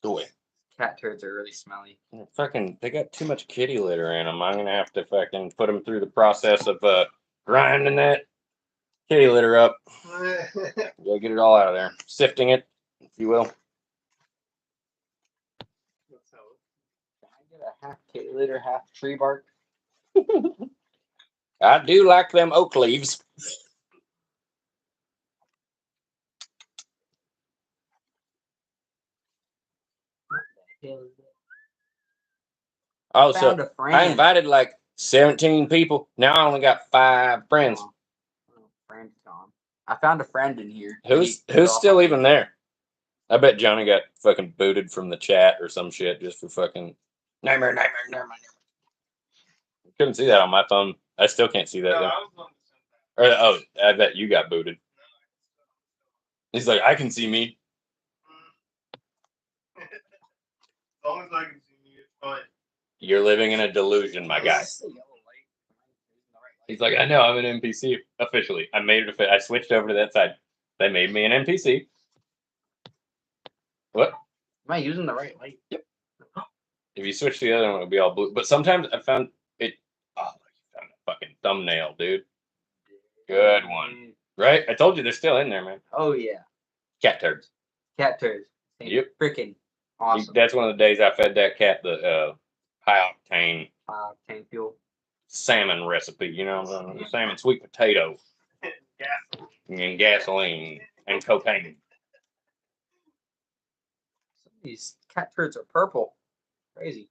Go away. Cat turds are really smelly. They got too much kitty litter in them. I'm going to have to fucking put them through the process of grinding that kitty litter up. Gotta get it all out of there. Sifting it, if you will. Can I get a half kitty litter, half tree bark? I do like them oak leaves. Oh, Found so a friend. I invited like 17 people. Now I only got 5 friends. Friend's gone. I found a friend in here. Who's still even there? I bet Johnny got fucking booted from the chat or some shit just for fucking nightmare. Couldn't see that on my phone. I still can't see that. No, Though. I was on the same Oh, I bet you got booted. He's like, I can see me. As long as I can see you, it's fine. You're living in a delusion, my guy. He's like, I know, I'm an NPC officially. I made it. I switched over to that side. They made me an NPC. What? Am I using the right light? Yep. If you switch to the other one, it'll be all blue. But sometimes I found it. Oh, you found a fucking thumbnail, dude. Good one. Right? I told you they're still in there, man. Oh yeah. Cat turds. Cat turds. Yep. Freaking awesome. That's one of the days I fed that cat the high octane Tank fuel. salmon recipe. You know, salmon sweet potato and gasoline and cocaine. Some of these cat turds are purple. Crazy.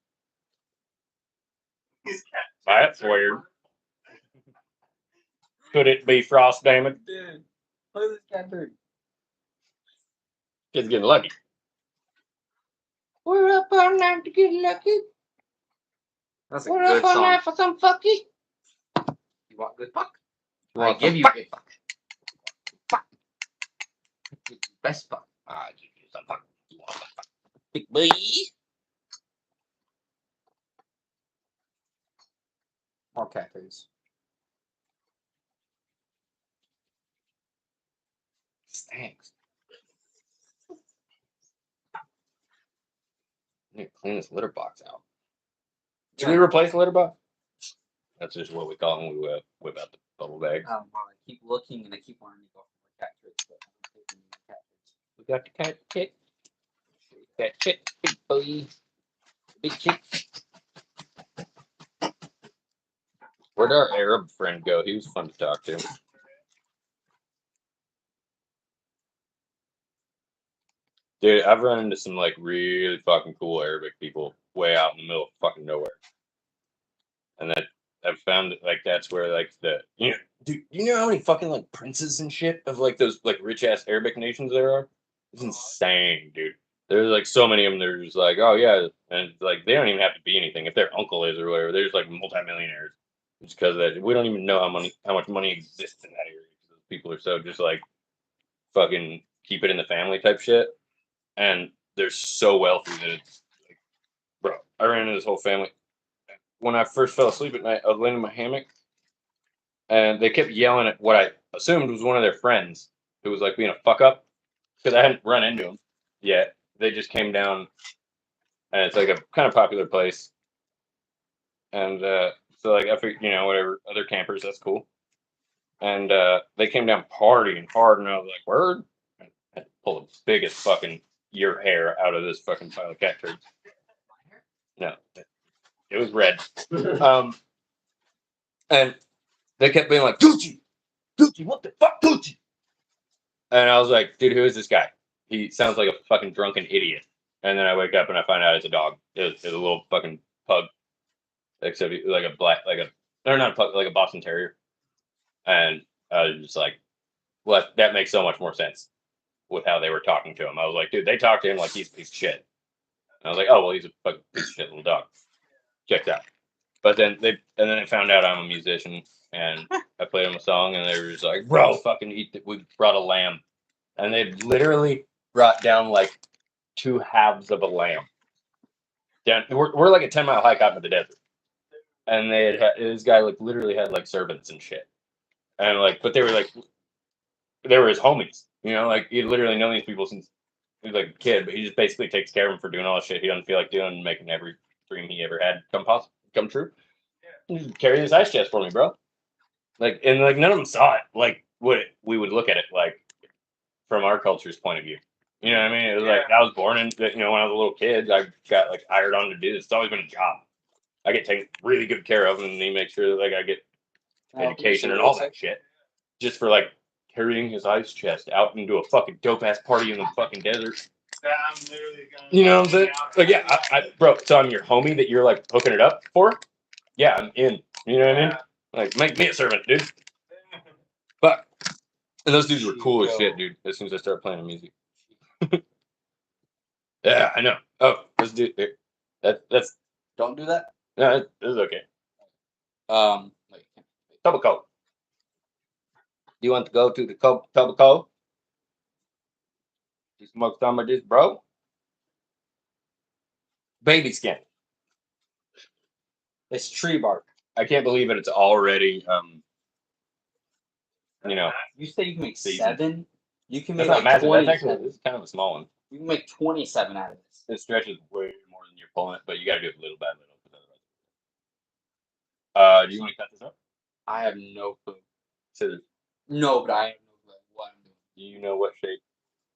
That's weird. Could it be frost damage? Dude, look at this cat turd. Kid's getting lucky. We're up all night to get lucky. That's a We're good up all song. night for some fucky. You want good fuck? I give you big fuck. Fuck. Best fuck. I give you some fuck. You want some fuck? Big boy. More crackers. Stinks. I need to clean this litter box out. Should we replace the litter box? That's just what we call it when we whip out the bubble bags. Well, I keep looking and I keep wanting to go for cat tricks, but I'm taking the cat tricks. We got the cat chick. Cat chick, big boy. Big chick. Where'd our Arab friend go? He was fun to talk to. Dude, I've run into some like really fucking cool Arabic people way out in the middle of fucking nowhere. And that I've found that like that's where like dude, you know how many fucking like princes and shit of like those like rich ass Arabic nations there are? It's insane, dude. There's like so many of them. They're just like, oh yeah, and like they don't even have to be anything. If their uncle is or whatever, they're just like multimillionaires. Just because of that, we don't even know how much money exists in that area. Those people are so just like fucking keep it in the family type shit, and they're so wealthy that it's like, bro. I ran into this whole family. When I first fell asleep at night, I was laying in my hammock, and they kept yelling at what I assumed was one of their friends who was like being a fuck up because I hadn't run into him yet. They just came down, and it's like a kind of popular place, and so like I figured, whatever other campers, that's cool, and they came down partying hard, and I was like, word, and I had to pull the biggest fucking ear hair out of this fucking pile of cat turds. No, it was red. And they kept being like, Gucci, what the fuck, Gucci? And I was like, dude, who is this guy? He sounds like a fucking drunken idiot. And then I wake up and I find out it's a dog. It's a little fucking pug, except like a black, or not a pug, like a Boston Terrier. And I was just like, well, that makes so much more sense with how they were talking to him. I was like, dude, they talk to him like he's a piece of shit. And I was like, oh, well, he's a fucking piece of shit little dog. Checked out. But then they found out I'm a musician, and I played them a song, and they were just like, bro, fucking eat it. We brought a lamb. And they literally brought down like 2 halves of a lamb. We're like a 10-mile hike out into the desert. And they had this guy like literally had like servants and shit. And like, but they were his homies, like he'd literally known these people since he was like a kid, but he just basically takes care of them for doing all the shit he doesn't feel like doing and making every dream he ever had come true. Yeah. Carry this ice chest for me, bro. Like, and like none of them saw it like what we would look at it like from our culture's point of view. You know what I mean? It was like I was born in, when I was a little kid, I got like hired on to do this. It's always been a job. I get taken really good care of, and he makes sure that like I get education and all that shit, just for like carrying his ice chest out into a fucking dope ass party in the fucking desert. I'm literally going. You know what I'm saying? Like, yeah, bro. So I'm your homie that you're like hooking it up for. Yeah, I'm in. You know what I mean? Like, make me a servant, dude. But and those dudes were cool as shit, dude. As soon as I started playing the music. Yeah, I know. Oh, let's do it. That's Don't do that. no, it is okay. Wait. Tobacco. You want to go to the Tobacco? You smoke some of this, bro? Baby skin. It's tree bark. I can't believe it. It's already You say you can make Seasoned. 7. You can That's make not like massive. That's 27. actually, this is kind of a small one. You can make 27 out of this. It stretches way more than you're pulling it, but you got to do it little by little. Do you want to cut this up? I have no clue. Scissors. No, but I have no clue what I'm doing. Do you know what shape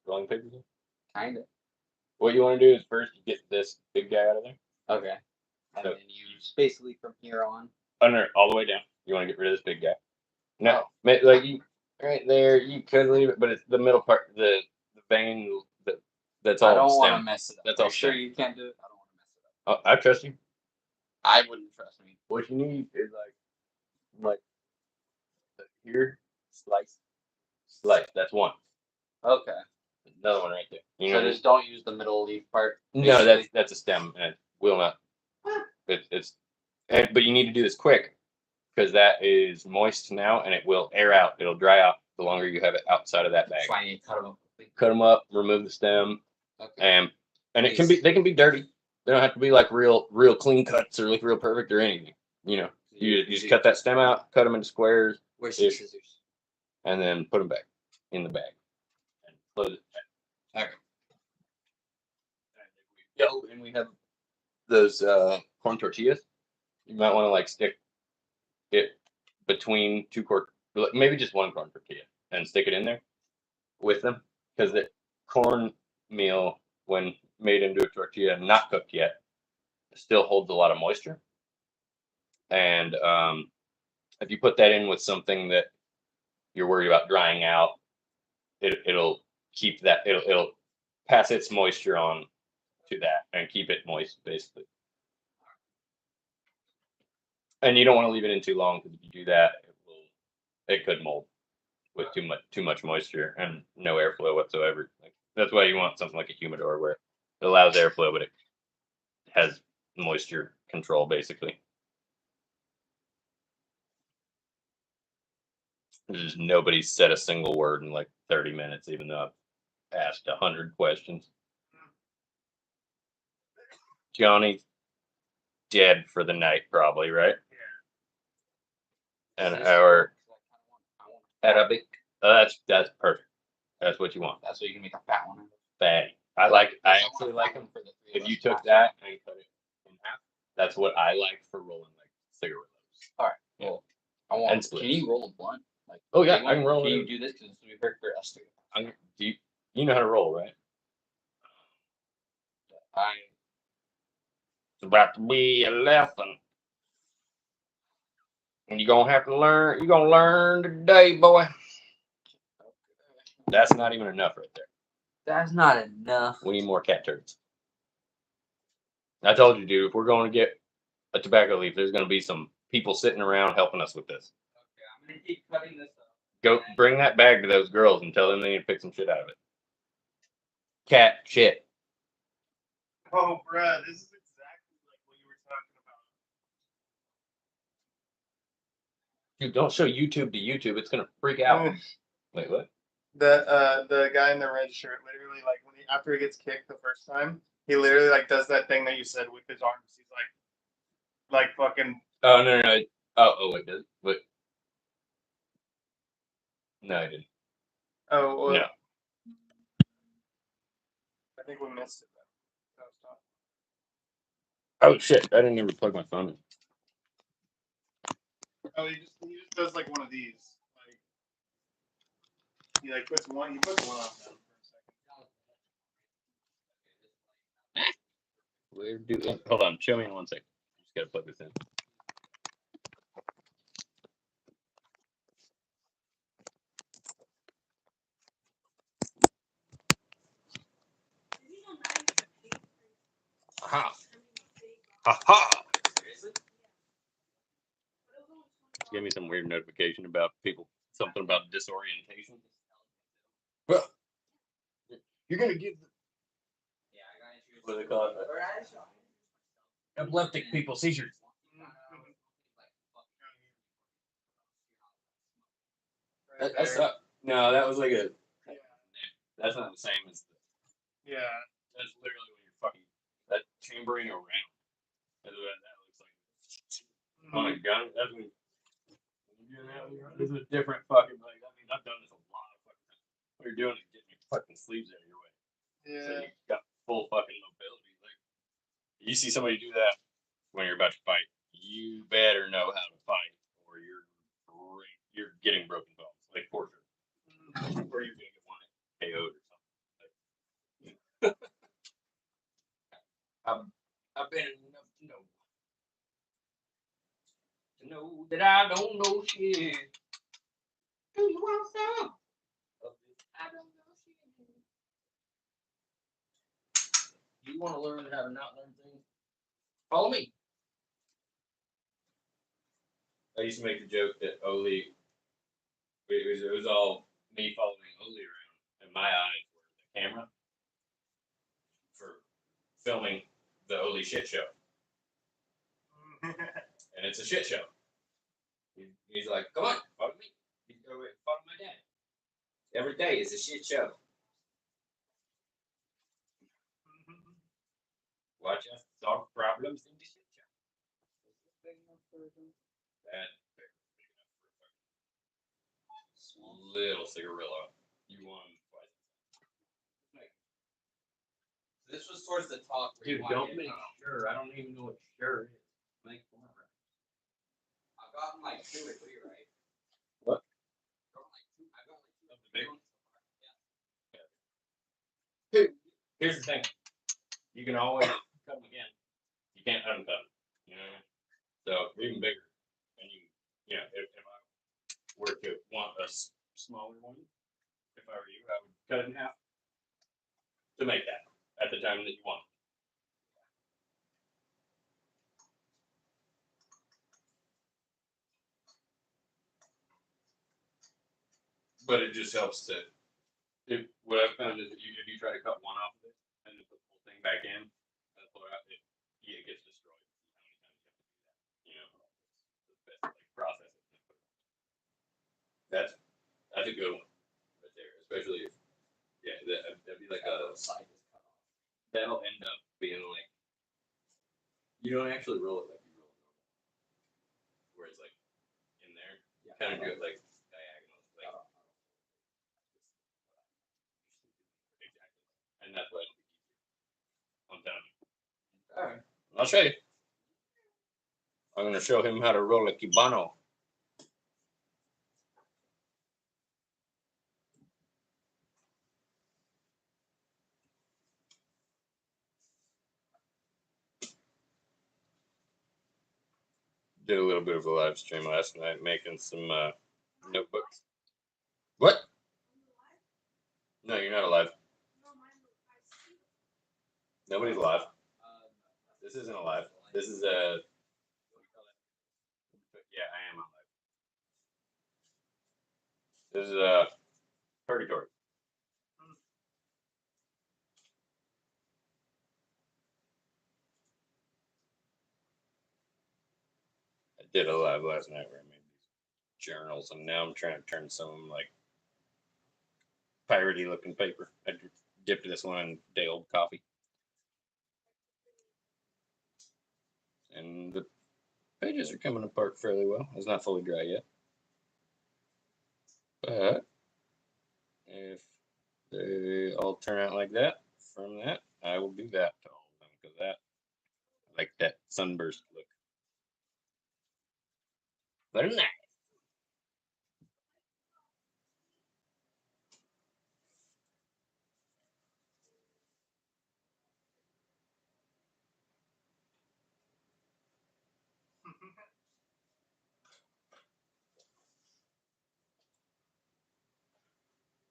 rolling papers is? Kinda. What you want to do is first you get this big guy out of there. Okay. And So- then you basically from here on. Under all the way down. You want to get rid of this big guy. No, Oh. like you right there. You could leave it, but it's the middle part, the vein that's all I don't want to stem. mess it up. That's Are all you sure stem. you can't do it? I don't want to mess it up. I trust you. I wouldn't trust me. What you need is like here, slice. That's one. Okay. Another one right there. You So know, just don't use the middle leaf part. no, basically. that's a stem, and it will not. But you need to do this quick because that is moist now and it will air out. It'll dry out the longer you have it outside of that bag. So I need to cut them up. Cut them up, remove the stem, Okay. and it can be they can be dirty. They don't have to be like real clean cuts or like real perfect or anything. You know, you just cut that stem out, cut them into squares, Where's the scissors? and then put them back in the bag and close it. Okay. Yo, and we have those corn tortillas. You might want to like stick it between two corn, maybe just one corn tortilla, and stick it in there with them because the corn meal, when made into a tortilla, not cooked yet, still holds a lot of moisture. And if you put that in with something that you're worried about drying out, it'll keep that. It'll pass its moisture on to that and keep it moist, basically. And you don't want to leave it in too long because if you do that, it could mold with too much moisture and no airflow whatsoever. Like, that's why you want something like a humidor where it allows airflow, but it has moisture control, basically. Just nobody said a single word in like 30 minutes, even though I've asked 100 questions. Johnny's dead for the night, probably, right? Yeah. And our Arabic, that's perfect. That's what you want. That's what you can make a fat one. Fatty. I actually like them. If you took that and cut it in half, that's what I like for rolling like cigarette lights. All right. Well, I want. And splits. Can you roll a blunt? Like, Oh yeah, big I can one? roll Can it. you do this? Because this will be perfect for us too. You know how to roll, right? It's about to be a lesson. And you're gonna have to learn. You're gonna learn today, boy. That's not even enough right there. That's not enough. We need more cat turds. I told you, dude, if we're going to get a tobacco leaf, there's going to be some people sitting around helping us with this. Okay, I'm gonna keep cutting this up. Go bring that bag to those girls and tell them they need to pick some shit out of it. Cat shit. Oh, bruh, this is exactly like what you were talking about. Dude, don't show YouTube to YouTube. It's going to freak out. Wait, what? The guy in the red shirt, literally, like when after he gets kicked the first time, he literally like does that thing that you said with his arms. He's like fucking. Oh no. Oh wait, does it? Wait. No, I didn't. Oh well, No. I think we missed it. Oh shit! I didn't even plug my phone in. Oh, he just does like one of these. Like he like puts one. He puts one on them for a second. Hold on, show me in 1 second. Just gotta plug this in. Aha! Aha! Give me some weird notification about something about disorientation. Well, you're gonna give what do they call it? Epileptic people seizures. That's up. No, that was like a. That's not the same as. Yeah. That's literally when you're fucking that chambering around. That's what that looks like. On a gun. That's when. This is a different fucking like. I mean, I've done this a lot of fucking times. What you're doing is getting your fucking sleeves out of your way. Yeah. So you got full fucking mobility. Like you see somebody do that when you're about to fight, you better know how to fight, or you're getting broken bones, like for sure, or you're gonna get one KO'd or something. I've been enough to know that I don't know shit. Do you want some? I don't know shit. Do you want to learn how to not learn things? Follow me. I used to make the joke that Oli, it was all me following Oli around, and my eyes were the camera for filming the Oli shit show. And it's a shit show. He's like, come on, follow me. Follow my dad. Every day is a shit show. Watch us solve problems in the shit show. That little cigarillo. You won twice. This was towards the top. Dude, don't make sure. I don't even know what sure is. Make one right. I've gotten like 2 or 3 right. What? I've got like 2 Of the big one? Yeah. Here's the thing. You can always cut them again. You can't uncut them. You know? So they're even bigger. And you know, if I were to want a smaller one, if I were you, I would cut it in half to make that at the time that you want. But it just helps to. What I've found is if you try to cut one off of it and then put the whole thing back in and pull it out, it gets destroyed. How many times you have to do that? You know, it's the best like process. That's a good one right there, especially if that'd be like a side is cut off. that'll end up being like you don't actually roll it like you roll it normal, whereas like in there you kind of do it like diagonal, like exactly, and that's why it'll be easier. I'm telling you. All right. I'll show you. I'm gonna show him how to roll a Cubano. Did a little bit of a live stream last night, making some notebooks. What? No, you're not alive. Nobody's alive. This isn't alive. This is a. Yeah, I am alive. This is a purgatory. I did a live last night where I made these journals, and now I'm trying to turn some of them like piratey looking paper. I dipped this one in day old coffee. And the pages are coming apart fairly well. It's not fully dry yet. But if they all turn out like that, from that, I will do that to all of them because that, I like that sunburst look. Very nice.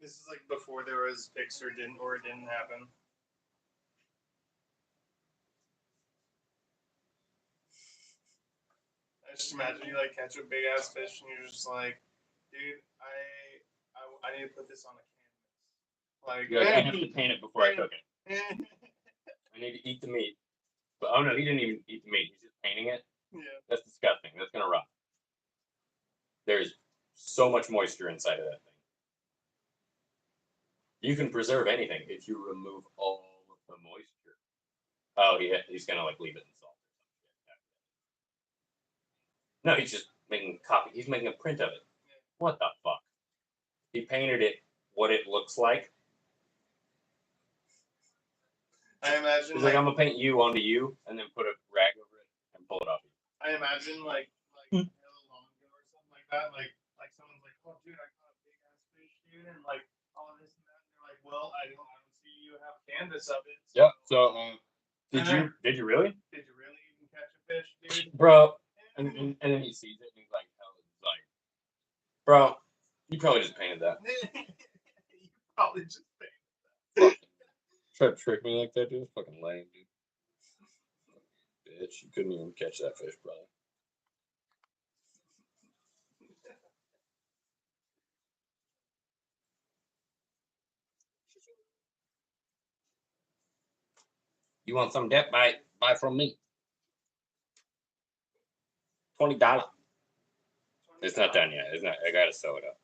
This is like before there was Pix or it didn't happen. I just imagine you like catch a big ass fish and you're just like, dude, I need to put this on a canvas. Like, Yeah, I have to paint it before I cook it. I need to eat the meat. But oh no, he didn't even eat the meat. He's just painting it. Yeah. That's disgusting. That's gonna rot. There's so much moisture inside of that thing. You can preserve anything if you remove all of the moisture. Oh, he's gonna like leave it in salt. No, he's just making a copy. He's making a print of it. What the fuck? He painted it what it looks like. I imagine He's like, I'm gonna paint you onto you, and then put a rag over it and pull it off. I imagine like a little long ago or something like that. Like someone's like, oh dude, I caught a big ass fish, dude, and like all of this and that. And they're like, well, I don't see you have canvas of it. So. Yeah. So did you really? Did you really even catch a fish, dude? Bro. And then he sees it and he's like, hell, it's like, bro, you probably just painted that. You probably just painted that. Try to trick me like that, dude. It's fucking lame, dude. Bitch, you couldn't even catch that fish, brother. You want some dip? Buy from me. $20. It's not done yet. It's not. I gotta sew it up.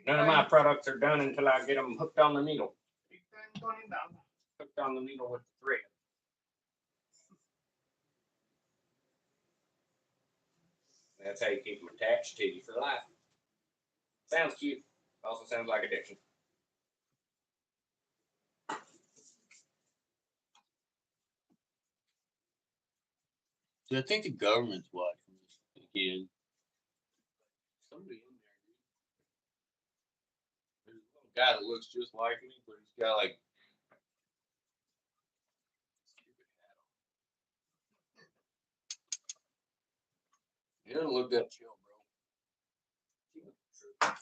None of my products are done until I get them hooked on the needle. Hooked on the needle with the thread. That's how you keep them attached to you for life. Sounds cute. Also sounds like addiction. I think the government's watching this again. Somebody in there, dude. There's a little guy that looks just like me, but he's got like stupid hat on. He doesn't look that chill, bro. I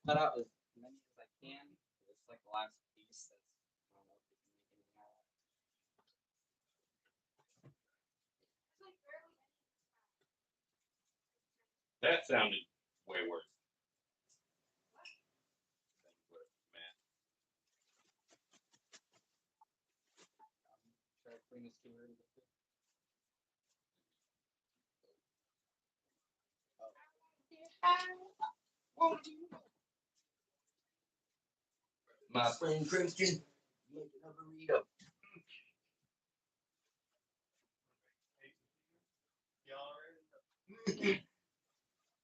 cut out as many as I can. It's like the last piece that's I don't know if you can make anything out of it. That sounded way worse. Man. Should I bring this to her? My friend Christian making a burrito.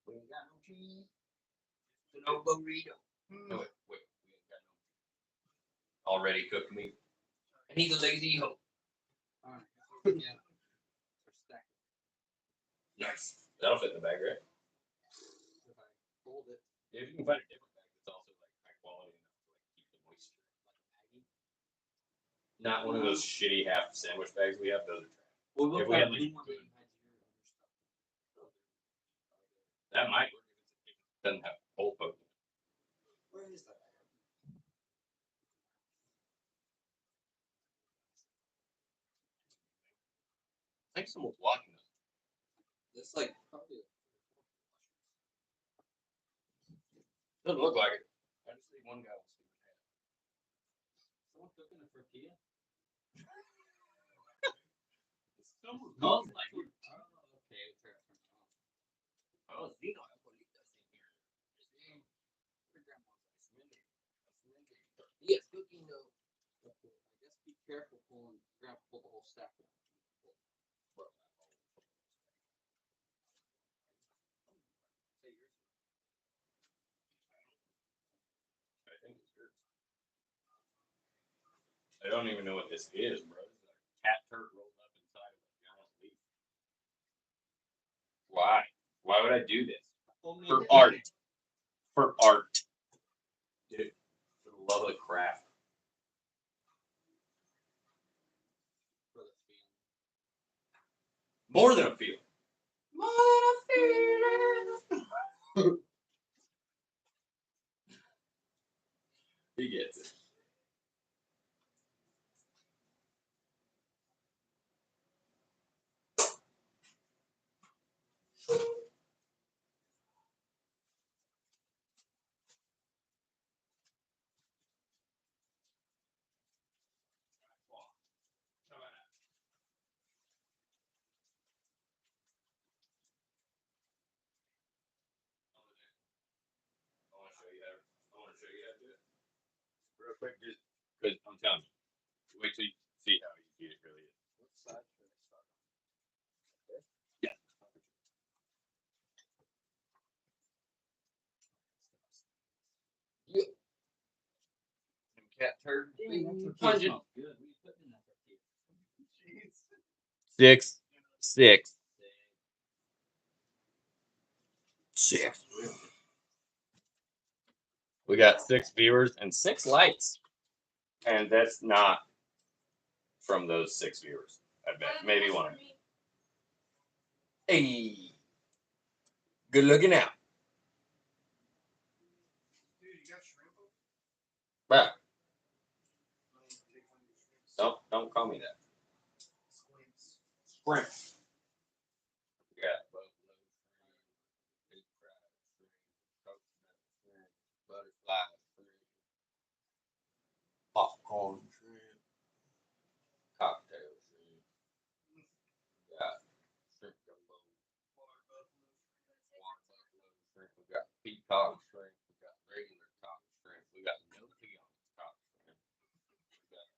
We ain't got no cheese. Just no burrito. No, wait, we ain't got no already cooked meat. And he's a lazy hoe. Alright. Yeah. For stack. Nice. That'll fit in the bag, right? If I fold it. Yeah, if you can find a different bag that's also like high quality enough to like keep the moisture. Like a baggie. Not one of those shitty half sandwich bags we have. Those are trash. Well, If we had like good, that might work if it doesn't have hole poking. Where is that? I think someone's watching us. It's like probably. Doesn't look like it. I just see one guy with stupid hat. Someone cooking a tortilla? Someone Smells like it. Oh, okay, it's turn it on. Oh, Zeno, abuelitas in here. Sí. Your grandma's a smelly tortillas cooking though. I guess be careful pulling. You're gonna pull the whole stack down. I think it's yours. I don't even know what this is, bro. It's like a cat turd rolled up inside of a giant leaf. Why? Why would I do this? For art. For art. Dude, for the love of the craft. For the feeling. More than a feeling. More than a feeling. He gets it. Real quick, just because I'm telling you, wait till you see how easy it really is. What side should I start on? Yeah. Yeah. Some cat turd. Pungent. Good. What are you putting in that tortilla? Six. We got 6 viewers and 6 likes. And that's not from those 6 viewers. I bet. Maybe one. Hey. Good looking out. Dude, you got shrimp? Bruh. Don't call me that. Squints. Sprint. Yeah. Deep fried shrimp, coconut shrimp, butterfly shrimp, popcorn shrimp, cocktail shrimp, shrimp. We got peacock shrimp. We got regular cock shrimp. We got no pea on cock shrimp. We got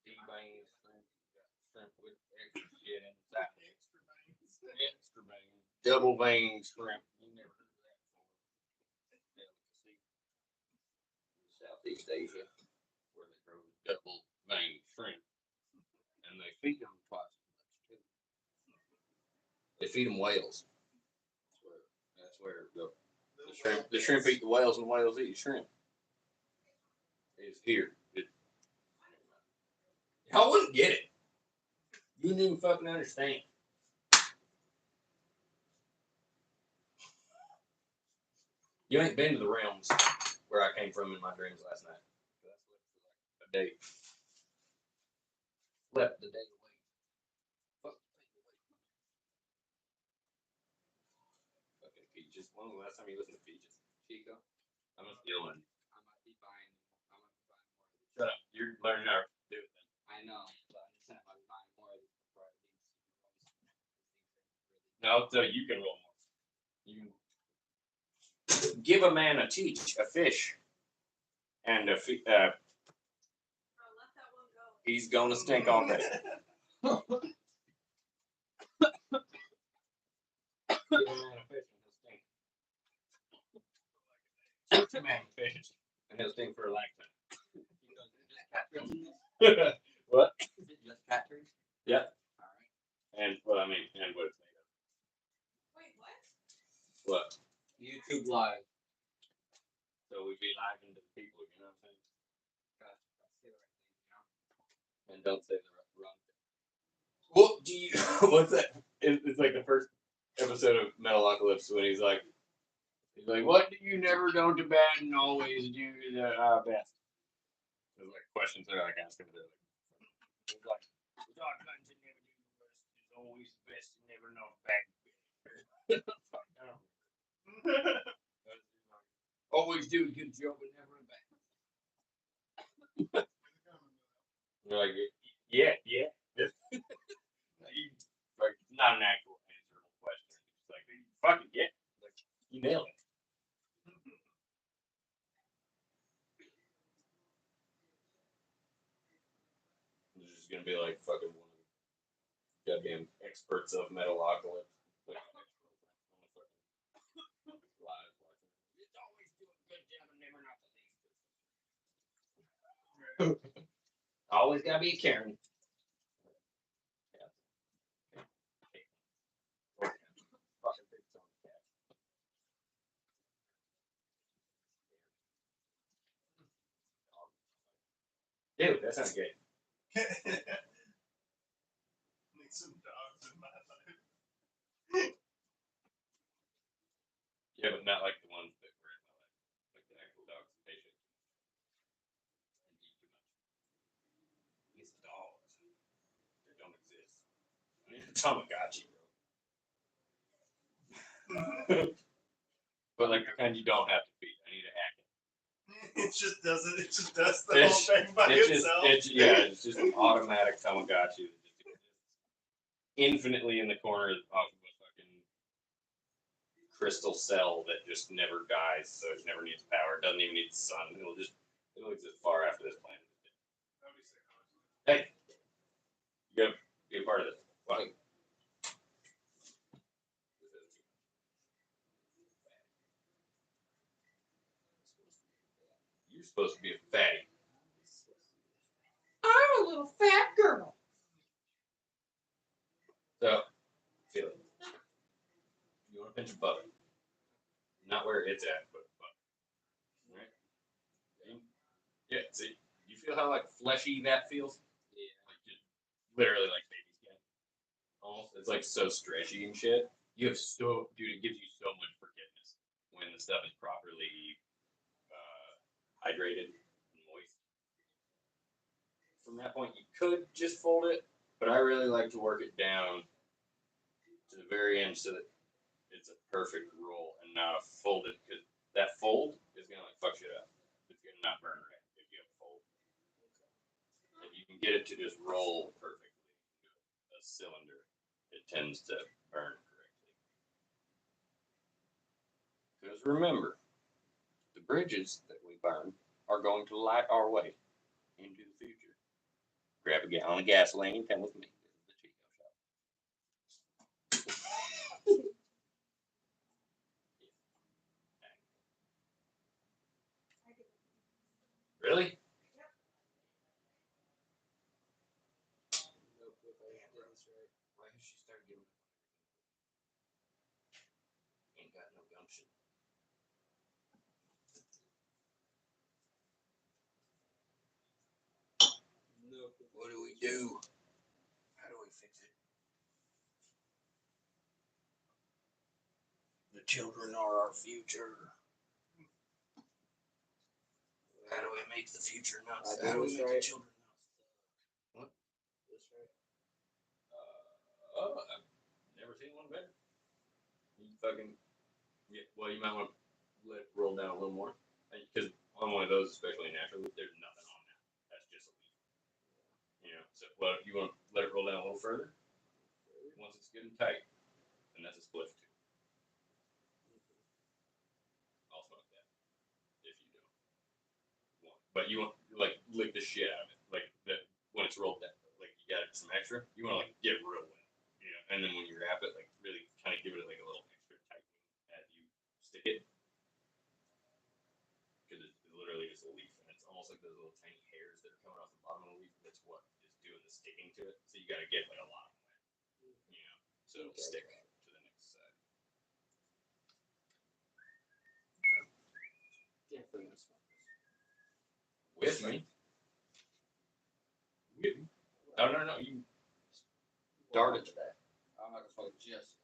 D-vein shrimp. We got shrimp with extra shit inside. Extra vein. Double vein shrimp. You never heard of that before. Delicacy. Southeast Asia, where they grow double vein shrimp. And they feed them twice as much too. They feed them whales. That's where the shrimp eat the whales and the whales eat shrimp. It's here. I wouldn't get it. You didn't even fucking understand. You ain't been to the realms where I came from in my dreams last night. I slept for like a day. Slept the day away. Fuck the day away. Fucking Peaches. When was the last time you listened to Peaches? Chico? I'm a feeling. I might be buying more. Shut up. You're learning how to do it then. I know, but I'm just saying I might be buying more of these before I leave. No, so you can roll more. You can give a man a teach, a fish, and a Bro, let that one go. he's gonna stink all day. Give a man a fish and he'll stink. Teach a man a fish and he'll stink for a lifetime. What? Is it just catfish? Yeah. Alright. And well, I mean, and what it's made of. Wait, what? What? YouTube live. So we be live into the people, you know what I'm saying? Gotta say the right thing, you know? And don't say the wrong thing. What do you? What's that? It's like the first episode of Metalocalypse when he's like, "What do you never go to bed and always do the best?" There's like questions that are like asking the like, it's like, "Without guns, you never do the worst. It's always the best. You never know back." Fuck, I don't know. Always do a good job and never a bad. You're like, yeah. Like, not an actual answerable question. It's like, fucking yeah. Like, you nailed it. There's just gonna be like fucking one of the goddamn experts of Metalocalypse. Like, live watching. It's always doing a good job and never not the least. Always gotta be a Karen. Fucking big son of a cat. Dude, that sounds good. Need some dogs in my life. Yeah, but not like the ones that were in my life. Like the actual dogs that they should. And eat too much. These dogs. They don't exist. I need a Tamagotchi, bro. But like the kind you don't have to feed. I need to hack it. It just does the It's- whole thing by itself. It's just an automatic Tamagotchi that just exists infinitely in the corner of a fucking crystal cell that just never dies, so it never needs power. It doesn't even need the sun. It'll exist far after this planet is dead. Hey, you gotta be a part of this. Why? You're supposed to be a fatty. I'm a little fat girl. So, feel it. You want to pinch your butt. Not where it's at, but butt. Right? Yeah, see? You feel how like fleshy that feels? Yeah. Like just literally like baby skin. Almost. It's like so stretchy and shit. Dude, it gives you so much forgiveness when the stuff is properly hydrated and moist. From that point, you could just fold it, but I really like to work it down to the very end so that it's a perfect roll and not a folded, because that fold is gonna like fuck shit up. It's gonna not burn right if you have a fold. If you can get it to just roll perfectly, a cylinder, it tends to burn correctly. Because remember, the bridges that we burn are going to light our way into the future. Grab a gallon of gasoline, come with me. This is the Chico shop. Really? Nope, if I did this right. Why has she started giving up? Ain't got no gumption. Nope. What do we do? How do we fix it? The children are our future. How do we make the future not? I How do we did this make the right. children not? This right. I've never seen one better. You fucking, yeah, well, you might want to let it roll down a little more. Because on one of those, especially naturally, there's nothing on that. That's just a leaf. You know, so well, you want to let it roll down a little further? Once it's good and tight, and that's a split too. I'll smoke that if you don't want. But you want like lick the shit out of it, like that when it's rolled down. Like you got some extra, you want to like get real wet, you know. And then when you wrap it, like really kind of give it like a little extra tight as you stick it, because it's literally just a leaf, and it's almost like those little tiny hairs that are coming off the bottom of the leaf. That's what is doing the sticking to it. So you got to get like a lot of wet, you know, so it'll stick to the next side. Definitely gonna smoke this. With me. With me. No, you dart it. Today. I'm not gonna smoke just.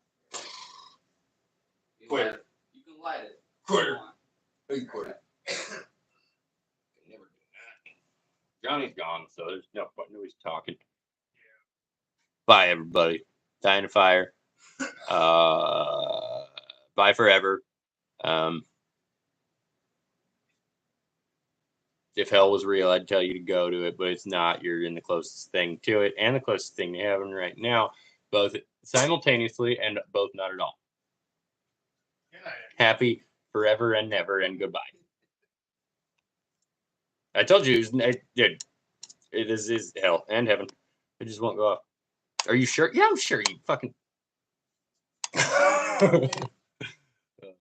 You can Quitter. light it. You can light it. Quitter. Come on. Big quarter. Can never do that. Johnny's gone, so there's no point in always talking. Bye, everybody. Dying to fire. Bye forever. If hell was real, I'd tell you to go to it, but it's not. You're in the closest thing to it and the closest thing to heaven right now, both simultaneously and both not at all. Happy forever and never, and goodbye. I told you, it is hell and heaven. It just won't go off. Are you sure? Yeah, I'm sure. You fucking.